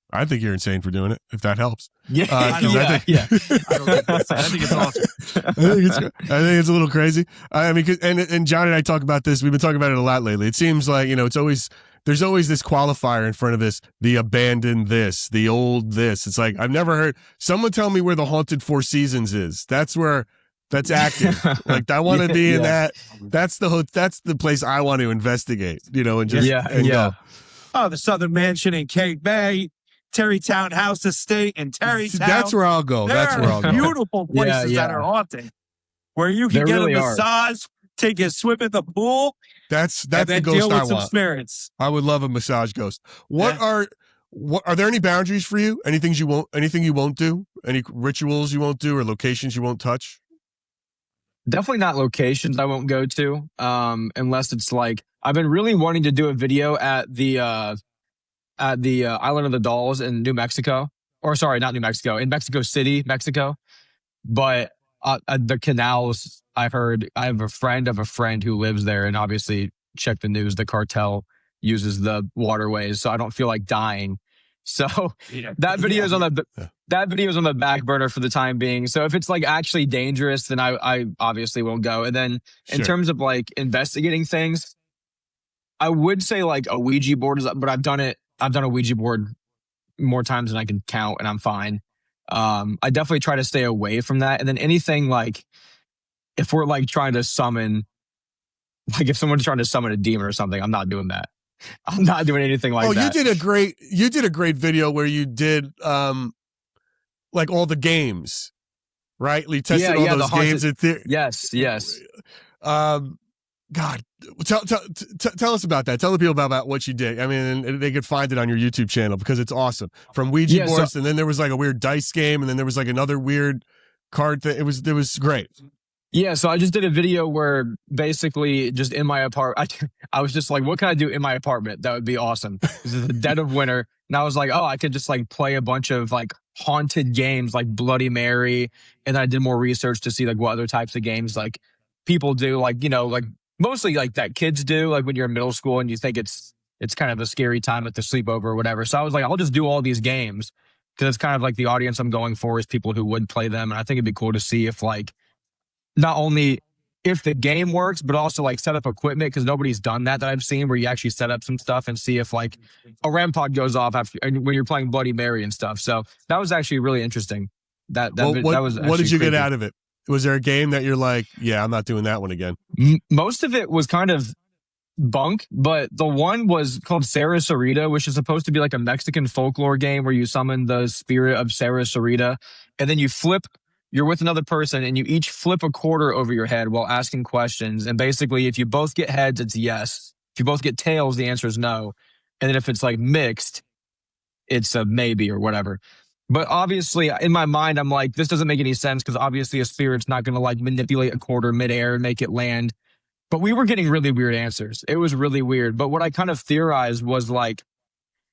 I think you're insane for doing it, if that helps. Yeah, I don't think that's, I think it's awesome. I think it's a little crazy. I mean, and John and I talk about this. We've been talking about it a lot lately. It seems like, there's always this qualifier in front of this, the abandoned this, the old this. It's like, I've never heard someone tell me where the haunted Four Seasons is. That's active. Like I want to be in that. That's the place I want to investigate, and just go. Oh, the Southern Mansion in Cape Bay, Terrytown House Estate in Terrytown. That's where I'll go. That's where I'll go. Beautiful places that are haunted, where you can get really a massage, take a swim in the pool. That's and the ghost I want. Some spirits. I would love a massage ghost. What are there any boundaries for you? Anything you won't do? Any rituals you won't do or locations you won't touch? Definitely not locations I won't go to, unless it's like I've been really wanting to do a video at the Island of the Dolls in New Mexico, or sorry, not New Mexico, in Mexico City, Mexico. But the canals, I've heard, I have a friend of a friend who lives there, and obviously check the news. The cartel uses the waterways, so I don't feel like dying. So that video is on the back burner for the time being. So if it's like actually dangerous, then I obviously won't go. And then in terms of like investigating things, I would say like a Ouija board is, but I've done a Ouija board more times than I can count, and I'm fine. I definitely try to stay away from that. And then anything like if we're like trying to summon, like if someone's trying to summon a demon or something, I'm not doing that. I'm not doing anything like that. Oh, you did a great video where you did like all the games, right? You tested all those games. Yes. God, tell us about that. Tell the people about what you did. I mean, and they could find it on your YouTube channel because it's awesome. From Ouija boards, and then there was like a weird dice game, and then there was like another weird card thing. It was great. Yeah, so I just did a video where basically just in my apartment, I was just like, what can I do in my apartment? That would be awesome. This is the dead of winter. And I was like, oh, I could just like play a bunch of like haunted games like Bloody Mary. And then I did more research to see like what other types of games like people do, like, like mostly like that kids do, like when you're in middle school and you think it's kind of a scary time at the sleepover or whatever. So I was like, I'll just do all these games because it's kind of like the audience I'm going for is people who would play them. And I think it'd be cool to see if like, not only if the game works, but also like set up equipment because nobody's done that I've seen where you actually set up some stuff and see if like a REM pod goes off after when you're playing Bloody Mary and stuff. So that was actually really interesting. That was what did you get out of it? Was there a game that you're like, yeah, I'm not doing that one again? Most of it was kind of bunk, but the one was called Sarah Sarita, which is supposed to be like a Mexican folklore game where you summon the spirit of Sarah Sarita, and then you're with another person, and you each flip a quarter over your head while asking questions. And basically, if you both get heads, it's yes. If you both get tails, the answer is no. And then if it's like mixed, it's a maybe or whatever. But obviously, in my mind, I'm like, this doesn't make any sense because obviously a spirit's not going to like manipulate a quarter midair and make it land. But we were getting really weird answers. It was really weird. But what I kind of theorized was like,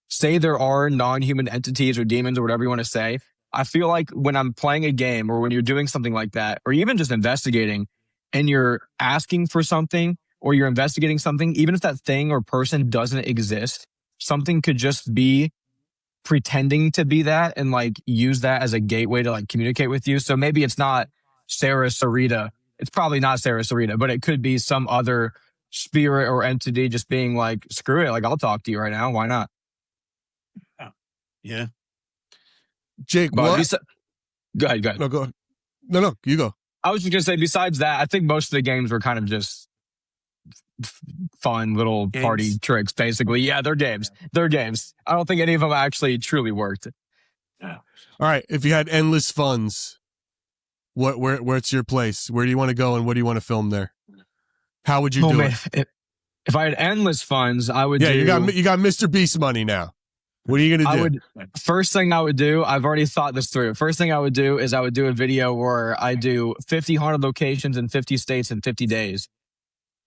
say there are non-human entities or demons or whatever you want to say. I feel like when I'm playing a game or when you're doing something like that, or even just investigating and you're asking for something or you're investigating something, even if that thing or person doesn't exist, something could just be pretending to be that and like use that as a gateway to like communicate with you. So maybe it's not Sarah Sarita. It's probably not Sarah Sarita, but it could be some other spirit or entity just being like, screw it. Like, I'll talk to you right now. Why not? Yeah. Jake, But what? go ahead. No, go. No, you go. I was just going to say, besides that, I think most of the games were kind of just fun little Games. party tricks, basically. Yeah, they're games. They're games. I don't think any of them actually truly worked. All right. If you had endless funds, where's your place? Where do you want to go and what do you want to film there? How would you do it? If I had endless funds, I would Yeah, do... you got Mr. Beast money now. What are you going to do? First thing I would do, I've already thought this through. First thing I would do is I would do a video where I do 50 haunted locations in 50 states in 50 days.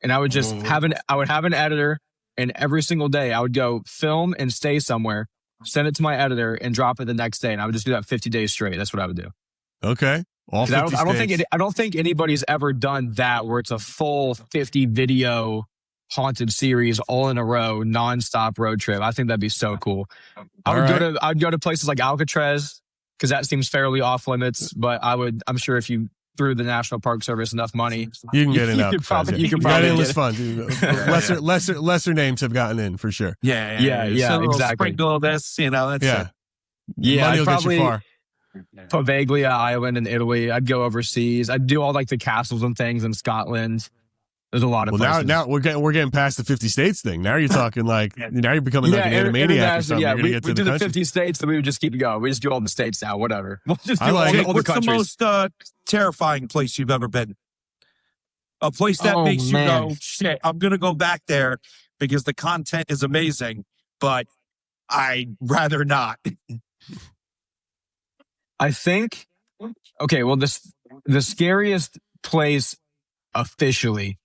And I would just have an editor, and every single day I would go film and stay somewhere, send it to my editor, and drop it the next day. And I would just do that 50 days straight. That's what I would do. Okay. All 50 I don't think anybody's ever done that where it's a full 50 video haunted series all in a row, nonstop road trip. I think that'd be so cool. I'd go to places like Alcatraz because that seems fairly off limits. But I'm sure if you threw the National Park Service enough money, you can get in. You could probably endless funds. Lesser names have gotten in for sure. Yeah, exactly. Sprinkle this, that's Yeah. it. Yeah, Money I'd will get you far. Poveglia Island in Italy. I'd go overseas. I'd do all like the castles and things in Scotland. There's a lot of places. Now we're getting past the 50 states thing. Now you're talking like now you're becoming like an Animaniac or something. Yeah, you're gonna get to we do the country. 50 states, then we would just keep going. We just do all the states now. Whatever. We'll just do all the What's countries. the most terrifying place you've ever been? A place that makes you go, shit, I'm going to go back there because the content is amazing, but I'd rather not. I think, okay, well, the scariest place officially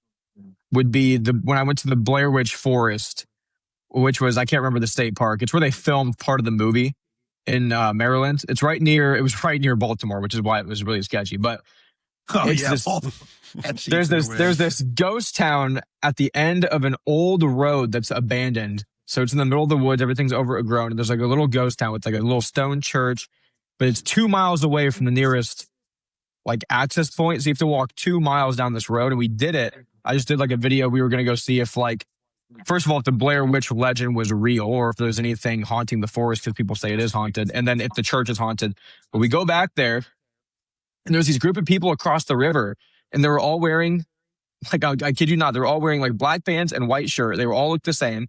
would be when I went to the Blair Witch Forest, which was, I can't remember the state park. It's where they filmed part of the movie in Maryland. It was right near Baltimore, which is why it was really sketchy. But there's this ghost town at the end of an old road that's abandoned. So it's in the middle of the woods. Everything's overgrown. And there's like a little ghost town with like a little stone church, but it's 2 miles away from the nearest like access point. So you have to walk 2 miles down this road. And we did it. I just did like a video. We were going to go see if like, first of all, if the Blair Witch legend was real or if there's anything haunting the forest because people say it is haunted. And then if the church is haunted. But we go back there and there's these group of people across the river and they were all wearing, like, I kid you not, they were all wearing like black pants and white shirt. They were all look the same.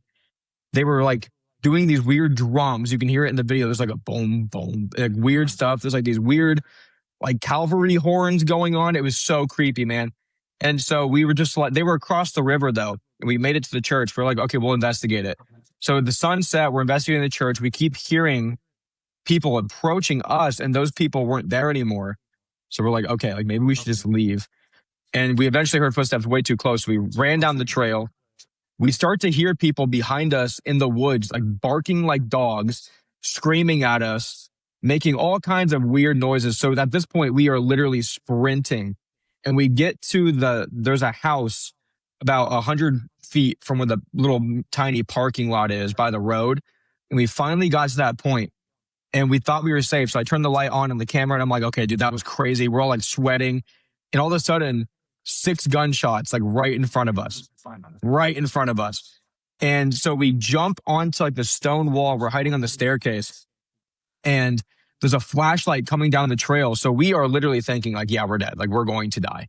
They were like doing these weird drums. You can hear it in the video. There's like a boom, boom, like weird stuff. There's like these weird like cavalry horns going on. It was so creepy, man. And so we were just like, they were across the river though. And we made it to the church. We're like, okay, we'll investigate it. So the sun set, we're investigating the church. We keep hearing people approaching us and those people weren't there anymore. So we're like, okay, like maybe we should just leave. And we eventually heard footsteps way too close. We ran down the trail. We start to hear people behind us in the woods, like barking like dogs, screaming at us, making all kinds of weird noises. So at this point, we are literally sprinting. And we get to there's a house about 100 feet from where the little tiny parking lot is by the road. And we finally got to that point and we thought we were safe. So I turned the light on the camera and I'm like, okay, dude, that was crazy. We're all like sweating. And all of a sudden, 6 gunshots like right in front of us. And so we jump onto like the stone wall. We're hiding on the staircase and there's a flashlight coming down the trail. So we are literally thinking like, yeah, we're dead. Like we're going to die.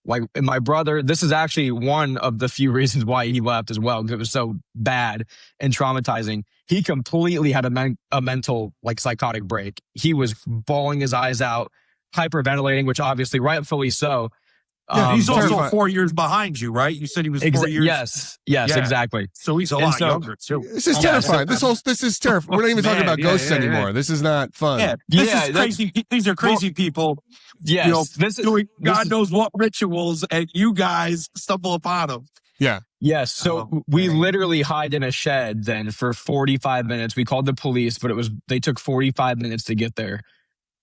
Like, and my brother, this is actually one of the few reasons why he left as well, because it was so bad and traumatizing. He completely had a mental, like, psychotic break. He was bawling his eyes out, hyperventilating, which obviously rightfully so. Yeah, He's also terrifying. 4 years behind you, right? You said he was 4 years. Yes, Yeah. exactly. So he's a And lot so- younger too. This is terrifying. This is terrifying. We're not even talking Man, about ghosts anymore. This is not fun. Yeah, this Yeah, is crazy. These are crazy people Yes, you know, this is doing this God is- knows what rituals, and you guys stumble upon them. Yeah. Yes. So Oh, we man. literally hide in a shed then for 45 minutes. We called the police, but they took 45 minutes to get there.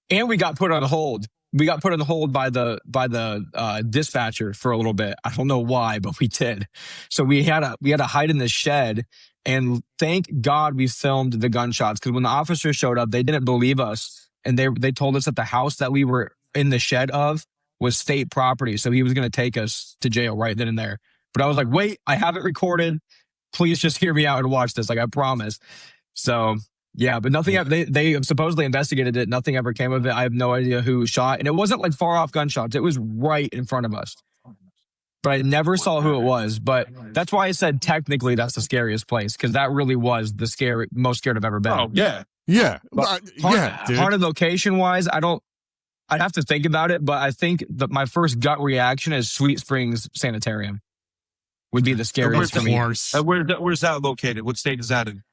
And we got put on hold. We got put on hold by the dispatcher for a little bit. I don't know why, but we did. So we had to hide in the shed, and thank God we filmed the gunshots, because when the officers showed up, they didn't believe us, and they told us that the house that we were in the shed of was state property. So he was going to take us to jail right then and there. But I was like, wait, I have it recorded. Please just hear me out and watch this. Like, I promise. So yeah, but nothing. They supposedly investigated it. Nothing ever came of it. I have no idea who shot, and it wasn't like far off gunshots. It was right in front of us. But I never saw who it was. But that's why I said technically that's the scariest place, because that really was the most scared I've ever been. Oh yeah, Yeah. But Yeah, dude. haunted location wise, I'd have to think about it, but I think that my first gut reaction is Sweet Springs Sanitarium would be the scariest for Of me. course. where's that located? What state is that in?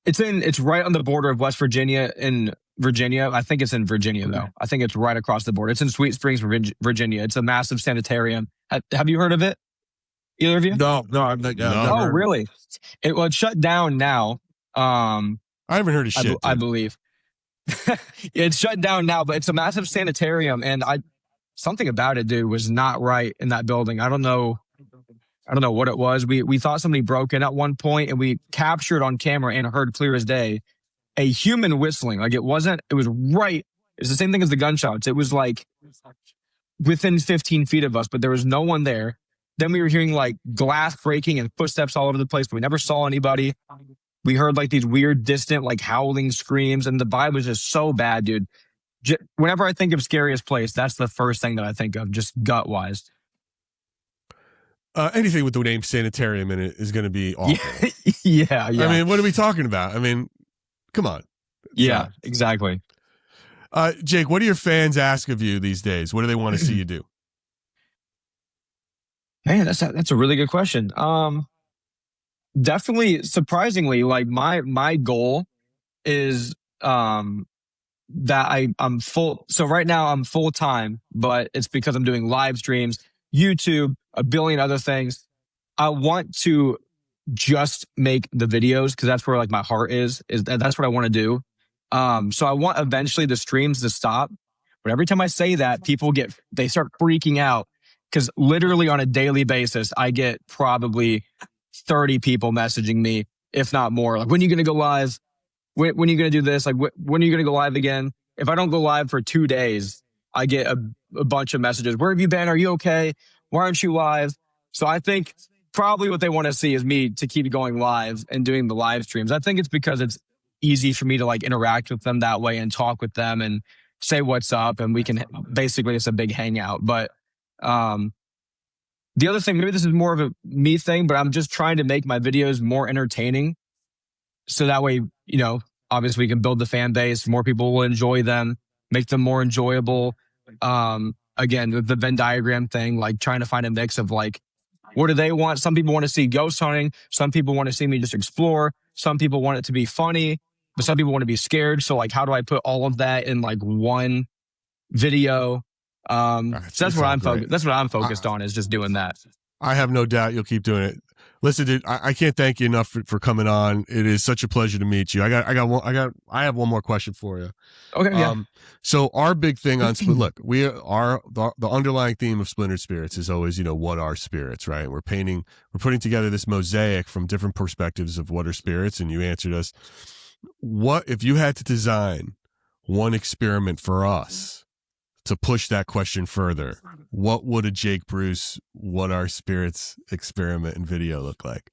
It's right on the border of West Virginia and Virginia. I think it's in Virginia though. I think it's right across the border. It's in Sweet Springs, Virginia. It's a massive sanitarium. Have you heard of it? Either of you? No, I'm not. No. I've Oh, never- really? It's shut down now. I haven't heard of shit. I dude. believe. It's shut down now, but it's a massive sanitarium, and something about it, dude, was not right in that building. I don't know what it was. We thought somebody broke in at one point, and we captured on camera and heard clear as day a human whistling. Like, it was right. It was the same thing as the gunshots. It was like within 15 feet of us, but there was no one there. Then we were hearing like glass breaking and footsteps all over the place, but we never saw anybody. We heard like these weird, distant, like howling screams, and the vibe was just so bad, dude. Whenever I think of scariest place, that's the first thing that I think of, just gut wise. Anything with the name sanitarium in it is going to be awful. Yeah. I mean, what are we talking about? I mean, come on. Yeah, exactly. Jake, what do your fans ask of you these days? What do they want to see you do? Man, that's a really good question. Definitely, surprisingly, like my goal is that I'm full. So right now I'm full time, but it's because I'm doing live streams, YouTube, a billion other things. I want to just make the videos because that's where like my heart is that's what I want to do. So I want eventually the streams to stop. But every time I say that, they start freaking out, because literally on a daily basis, I get probably 30 people messaging me, if not more. Like, when are you going to go live? When are you going to do this? Like, when are you going to go live again? If I don't go live for 2 days, I get a bunch of messages. Where have you been? Are you okay? Why aren't you live? So I think probably what they want to see is me to keep going live and doing the live streams. I think it's because it's easy for me to like interact with them that way and talk with them and say what's up. And we can basically, it's a big hangout. But the other thing, maybe this is more of a me thing, but I'm just trying to make my videos more entertaining. So that way, obviously we can build the fan base. More people will enjoy them, make them more enjoyable. Again, the Venn diagram thing, like trying to find a mix of like, what do they want? Some people want to see ghost hunting. Some people want to see me just explore. Some people want it to be funny, but some people want to be scared. So like, how do I put all of that in like one video? So that's what I'm focused. That's what I'm focused on, is just doing that. I have no doubt you'll keep doing it. Listen, dude, I can't thank you enough for coming on. It is such a pleasure to meet you. I have one more question for you. Okay. Yeah. So our big thing on look, the underlying theme of Splintered Spirits is always, what are spirits, right? We're putting together this mosaic from different perspectives of what are spirits, and you answered us. What if you had to design one experiment for us to push that question further? What would a Jake Bruce "What Are Spirits" experiment and video look like?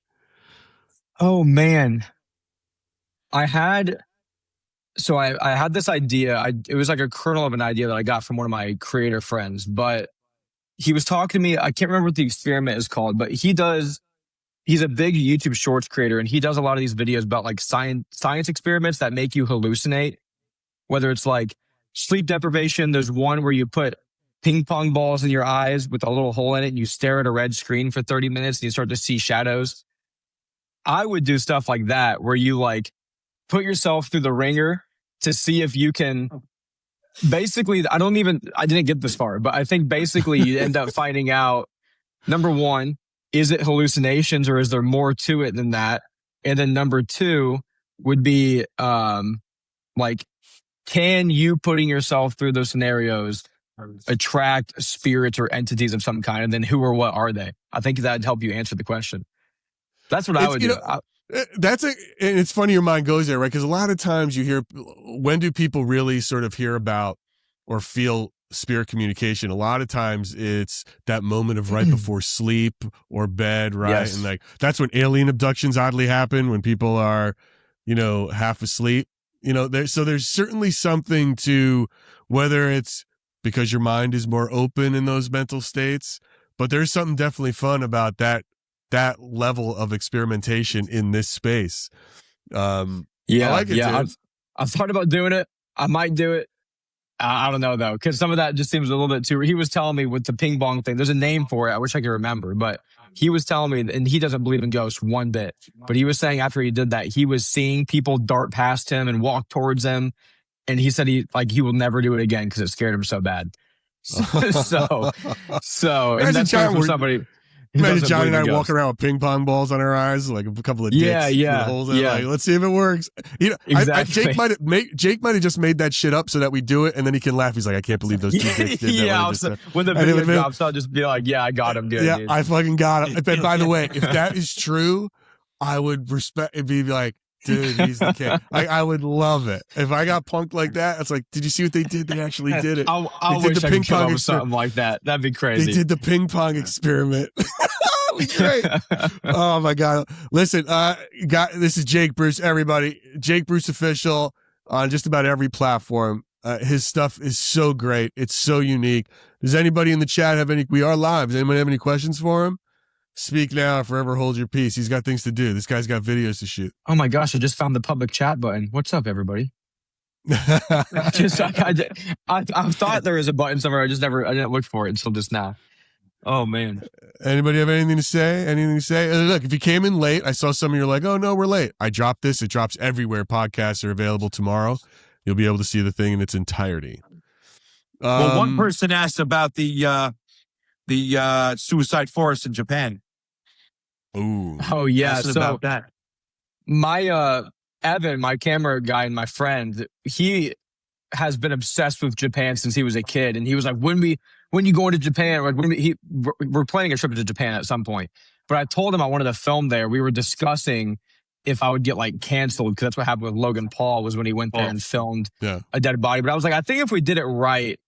Oh man, I had this idea. It was like a kernel of an idea that I got from one of my creator friends, but he was talking to me. I can't remember what the experiment is called, but he's a big YouTube Shorts creator, and he does a lot of these videos about like science experiments that make you hallucinate, whether it's like sleep deprivation. There's one where you put ping pong balls in your eyes with a little hole in it and you stare at a red screen for 30 minutes and you start to see shadows. I would do stuff like that where you like put yourself through the ringer to see if you can basically, I didn't get this far, but I think basically you end up finding out, number one, is it hallucinations or is there more to it than that? And then number two would be like, can you putting yourself through those scenarios attract spirits or entities of some kind? And then who or what are they? I think that'd help you answer the question. That's what I would do. And it's funny your mind goes there, right? Because a lot of times you hear, when do people really sort of hear about or feel spirit communication? A lot of times it's that moment of right before sleep or bed, right? Yes. And like, that's when alien abductions oddly happen, when people are, half asleep, so there's certainly something to whether it's because your mind is more open in those mental states, but there's something definitely fun about that level of experimentation in this space. I like it, dude. I've thought about doing it. I might do it. I don't know though, because some of that just seems a little bit too. He was telling me with the ping pong thing, there's a name for it. I wish I could remember, but he was telling me, and he doesn't believe in ghosts one bit, but he was saying after he did that, he was seeing people dart past him and walk towards him. And he said he will never do it again because it scared him so bad. So and that's for somebody. Imagine Johnny and I walking around with ping pong balls on our eyes, like a couple of dicks. Yeah. Like, let's see if it works. Exactly. Jake might have just made that shit up so that we do it, and then he can laugh. He's like, I can't believe those two dicks did that. When the video drops, I'll just be like, yeah, I got him, dude. Yeah, dude. I fucking got him. But by the way, if that is true, I would respect. It'd be like, dude, he's the king. I would love it if I got punked like that. It's like, did you see what they did? They actually did it. I wish I could come up with something like that. That'd be crazy. They did the ping pong experiment. Great. Oh my God. Listen, this is Jake Bruce, everybody. Jake Bruce Official on just about every platform. His stuff is so great. It's so unique. Does anybody in the chat we are live. Does anybody have any questions for him? Speak now or forever hold your peace. He's got things to do. This guy's got videos to shoot. Oh my gosh, I just found the public chat button. What's up, everybody? I thought there was a button somewhere. I didn't look for it until just now. Oh man. Anybody have anything to say? Look, if you came in late, I saw some of you are like, oh no, we're late. I dropped this. It drops everywhere. Podcasts are available tomorrow. You'll be able to see the thing in its entirety. Well, one person asked about the suicide forest in Japan. Ooh. Oh yeah. So about that. My Evan, my camera guy and my friend, he has been obsessed with Japan since he was a kid, and he was like, when you going to Japan? Like, we're planning a trip to Japan at some point. But I told him I wanted to film there. We were discussing if I would get like canceled, because that's what happened with Logan Paul, was when he went there and filmed a dead body. But I was like, I think if we did it right.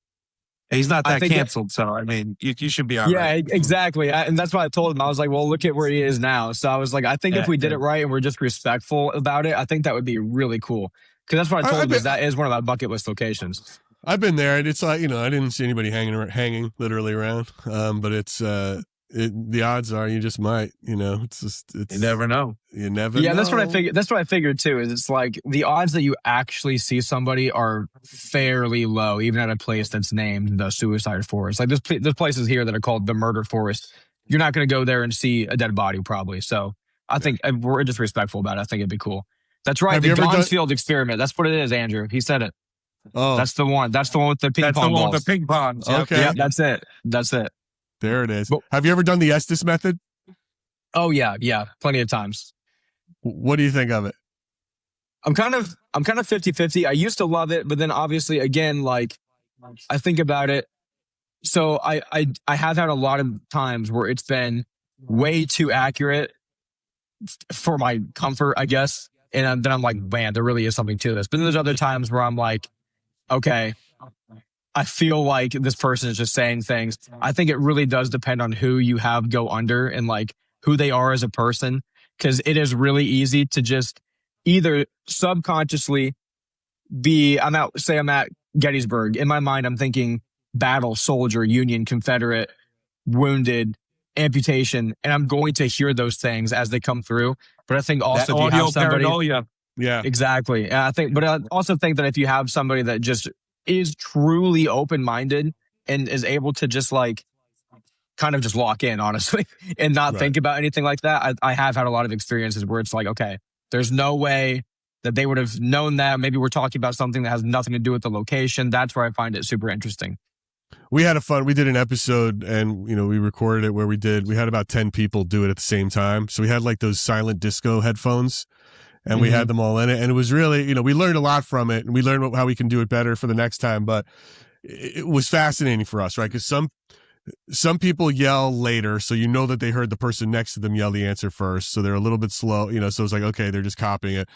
He's not that canceled, so I mean, you should be all right. Yeah, exactly. And that's why I told him. I was like, well, look at where he is now. So I was like, I think if we did it right and we're just respectful about it, I think that would be really cool. Because that's what I told him, is that is one of my bucket list locations. I've been there, and it's like, I didn't see anybody hanging literally around. But it's the odds are you just might, it's you never know. You never know. Yeah, that's what I figured. That's what I figured too. Is it's like the odds that you actually see somebody are fairly low, even at a place that's named the Suicide Forest. Like there's places here that are called the Murder Forest. You're not going to go there and see a dead body, probably. So I think we're just respectful about it. I think it'd be cool. That's right. The Gonsfield experiment. That's what it is, Andrew. He said it. Oh, that's the one. That's the one with the ping pong balls. That's the one with the ping pongs. Yep. Okay. Yeah, that's it. There it is. Have you ever done the Estes method? Oh yeah, plenty of times. What do you think of it? I'm kind of 50-50. I used to love it, but then obviously again, like I think about it. So I have had a lot of times where it's been way too accurate for my comfort, I guess. And then I'm like, man, there really is something to this. But then there's other times where I'm like, okay, I feel like this person is just saying things. I think it really does depend on who you have go under and like who they are as a person. Because it is really easy to just either subconsciously I'm at Gettysburg. In my mind, I'm thinking battle, soldier, Union, Confederate, wounded, amputation, and I'm going to hear those things as they come through. But I think also That if you audio have somebody, paranoia. Yeah. exactly. And I also think that if you have somebody that just is truly open minded and is able to just like kind of just lock in, honestly, and not Right. think about anything like that. I have had a lot of experiences where it's like, okay, there's no way that they would have known that. Maybe we're talking about something that has nothing to do with the location. That's where I find it super interesting. We did an episode and, we recorded it where we had about 10 people do it at the same time. So we had like those silent disco headphones and we had them all in it. And it was really, we learned a lot from it and we learned how we can do it better for the next time. But it was fascinating for us, right? Because some people yell later, so that they heard the person next to them yell the answer first. So they're a little bit slow, so it's like, okay, they're just copying it.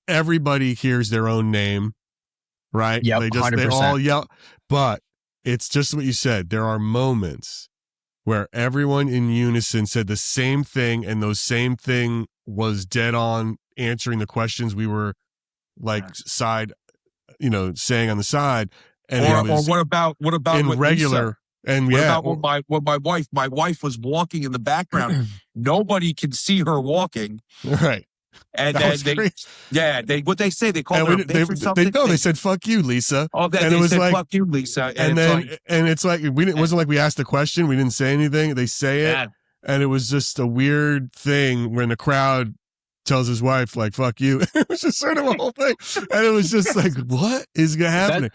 Everybody hears their own name, right? Yep, They 100%. all yell. But it's just what you said. There are moments where everyone in unison said the same thing, and those same thing was dead on answering the questions we were like saying on the side. And Or what about in with regular? Lisa? And what yeah, about my wife was walking in the background. Nobody can see her walking. right. And That then was great. what they say, they call her a bitch or something. They said, fuck you, Lisa. Oh, and they it was said, like, fuck you, Lisa. And it's like, it wasn't like we asked a question. We didn't say anything. They say it. Yeah. And it was just a weird thing when the crowd tells his wife, like, fuck you. It was just sort of a whole thing. And it was just like, what is happening?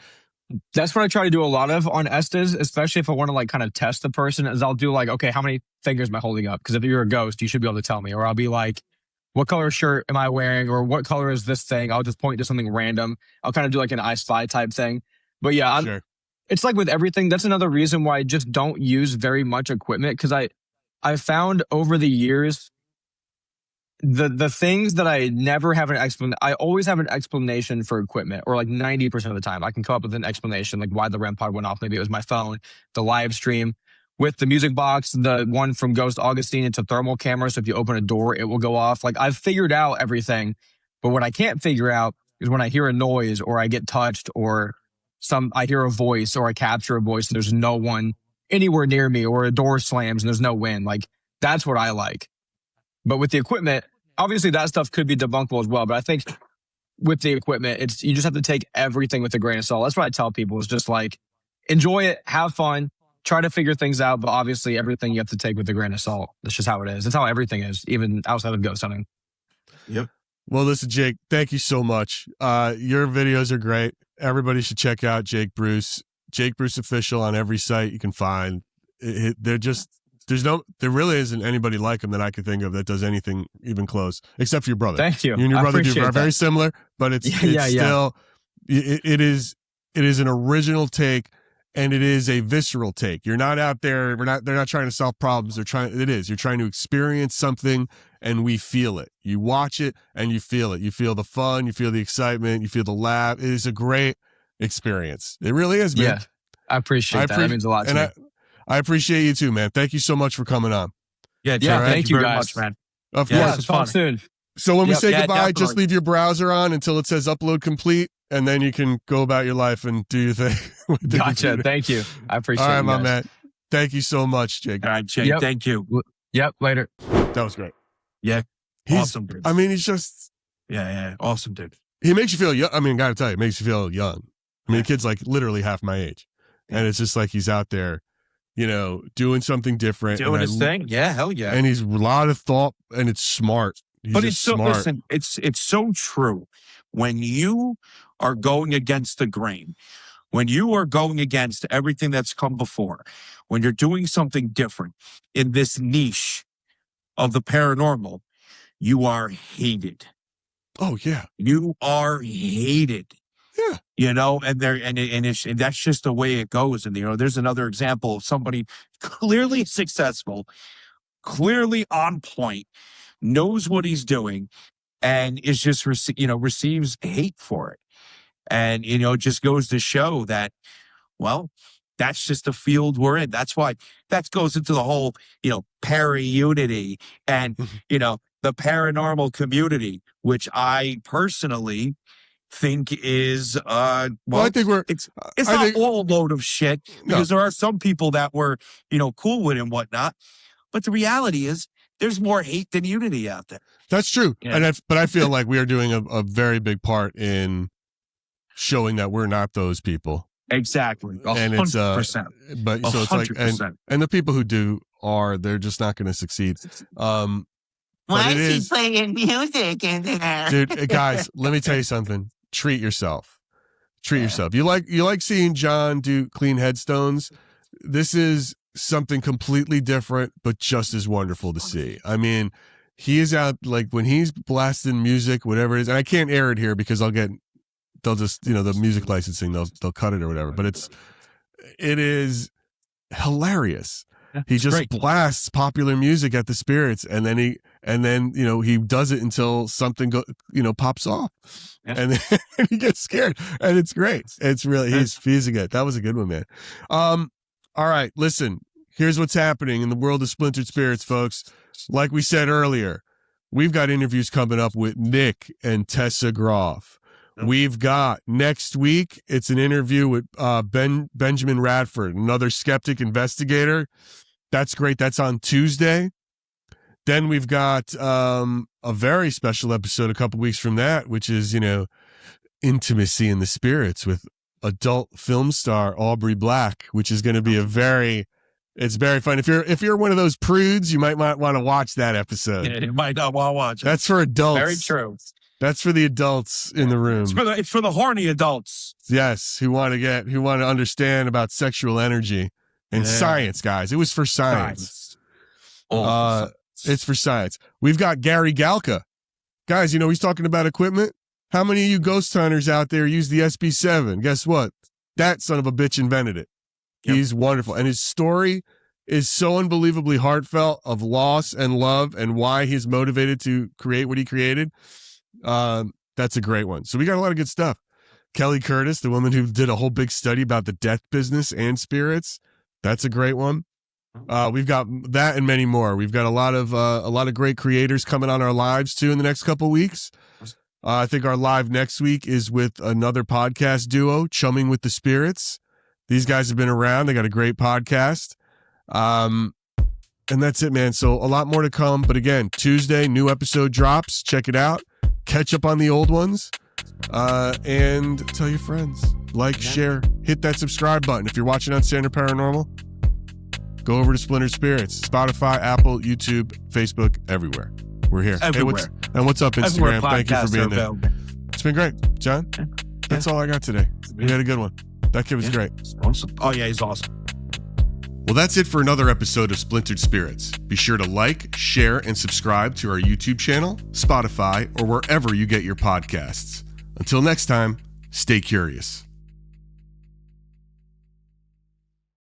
That's what I try to do a lot of on Estes, especially if I want to like kind of test the person, is I'll do like, okay, how many fingers am I holding up? Because if you're a ghost, you should be able to tell me. Or I'll be like, what color shirt am I wearing? Or what color is this thing? I'll just point to something random. I'll kind of do like an I Spy type thing. But yeah, Sure. It's like with everything. That's another reason why I just don't use very much equipment. Because I found over the years, the things that I never have an explanation, I always have an explanation for equipment, or like 90% of the time I can come up with an explanation, like why the REM pod went off. Maybe it was my phone, the live stream with the music box, the one from Ghost Augustine, it's a thermal camera. So if you open a door, it will go off. Like I've figured out everything, but what I can't figure out is when I hear a noise or I get touched or I hear a voice or I capture a voice and there's no one anywhere near me, or a door slams and there's no wind. Like that's what I like. But with the equipment, obviously that stuff could be debunkable as well. But I think with the equipment, you just have to take everything with a grain of salt. That's what I tell people, is just like, enjoy it, have fun, try to figure things out. But obviously everything you have to take with a grain of salt. That's just how it is. That's how everything is, even outside of ghost hunting. Yep. Well, listen, Jake, thank you so much. Your videos are great. Everybody should check out Jake Bruce Official on every site you can find. There really isn't anybody like him that I could think of that does anything even close, except for your brother. Thank you. You and your brother are very that. similar, but it's still, it is an original take, and it is a visceral take. You're not out there. They're not trying to solve problems. You're trying to experience something, and we feel it. You watch it and you feel it. You feel the fun, you feel the excitement, you feel the laugh. It is a great experience. It really is, man. Yeah. I appreciate that. That means a lot to me. I appreciate you too, man. Thank you so much for coming on. Yeah, thank you very guys, much, man. Of Yeah, course. talk soon. So when we say goodbye, definitely. just leave your browser on until it says upload complete, and then you can go about your life and do your thing. Gotcha. Thank you. I appreciate it. All right, you my guys. man. Thank you so much, Jake. All right, Jake, Yep. thank you. Yep. Later. That was great. Yeah, awesome, dude. I mean, he's just, yeah, awesome, dude. he makes you feel young. I mean, gotta tell you, it makes you feel young. I mean, the kid's like literally half my age. And it's just like he's out there, doing something different. Doing his thing. Yeah, hell yeah. And he's a lot of thought, and it's smart. But it's so, listen, it's so true. When you are going against the grain, when you are going against everything that's come before, when you're doing something different in this niche of the paranormal, you are hated. Oh, yeah. You are hated. Yeah. And that's just the way it goes. And, there's another example of somebody clearly successful, clearly on point, knows what he's doing, and is just, receives hate for it. And, it just goes to show that, well, that's just the field we're in. That's why that goes into the whole, para-unity and, the paranormal community, which I personally think is I think it's I not think, all a load of shit, because there are some people that were, cool with it and whatnot. But the reality is there's more hate than unity out there. That's true. Yeah. But I feel like we are doing a very big part in showing that we're not those people. Exactly. 100%. And it's but so it's like 100%. and the people who do they're just not going to succeed. Why is he playing music in there? Dude, guys, let me tell you something. Treat yourself. Treat yourself. You like seeing John do clean headstones. This is something completely different, but just as wonderful to see. I mean, he is out, like, when he's blasting music, whatever it is, and I can't air it here because they'll just, the music licensing, they'll cut it or whatever, but it is hilarious. He just great. blasts popular music at the Spirits, and then he does it until something pops off, and then he gets scared, and it's great. It's really he's good. That was a good one, man. All right, listen. Here's what's happening in the world of Splintered Spirits, folks. Like we said earlier, we've got interviews coming up with Nick and Tessa Groff. We've got next week, it's an interview with Benjamin Radford, another skeptic investigator. That's great. That's on Tuesday. Then we've got a very special episode a couple weeks from that, which is, Intimacy in the Spirits with adult film star Aubrey Black, which is going to be it's very fun. If you're one of those prudes, you might want to watch that episode. Yeah, you might not want to watch it. That's for adults. Very true. That's for the adults in the room. It's for the horny adults. Yes, who want to understand about sexual energy and science, guys. It was for science. It's for science. We've got Gary Galka. Guys, he's talking about equipment. How many of you ghost hunters out there use the SB7? Guess what? That son of a bitch invented it. Yep. He's wonderful. And his story is so unbelievably heartfelt of loss and love and why he's motivated to create what he created. That's a great one. So we got a lot of good stuff. Kelly Curtis, the woman who did a whole big study about the death business and spirits. That's a great one. We've got that and many more. We've got a lot of great creators coming on our lives too in the next couple weeks. I think our live next week is with another podcast duo, Chumming with the Spirits. These guys have been around. They got a great podcast. And that's it, man. So a lot more to come. But again, Tuesday, new episode drops. Check it out. Catch up on the old ones. And tell your friends. Like, share, hit that subscribe button. If you're watching on Standard Paranormal, go over to Splintered Spirits, Spotify, Apple, YouTube, Facebook, everywhere. We're here. Everywhere. Hey, what's up, Instagram? Thank you for being there. Available. It's been great. John, that's all I got today. We had a good one. That kid was great. Awesome. Oh, yeah, he's awesome. Well, that's it for another episode of Splintered Spirits. Be sure to like, share, and subscribe to our YouTube channel, Spotify, or wherever you get your podcasts. Until next time, stay curious.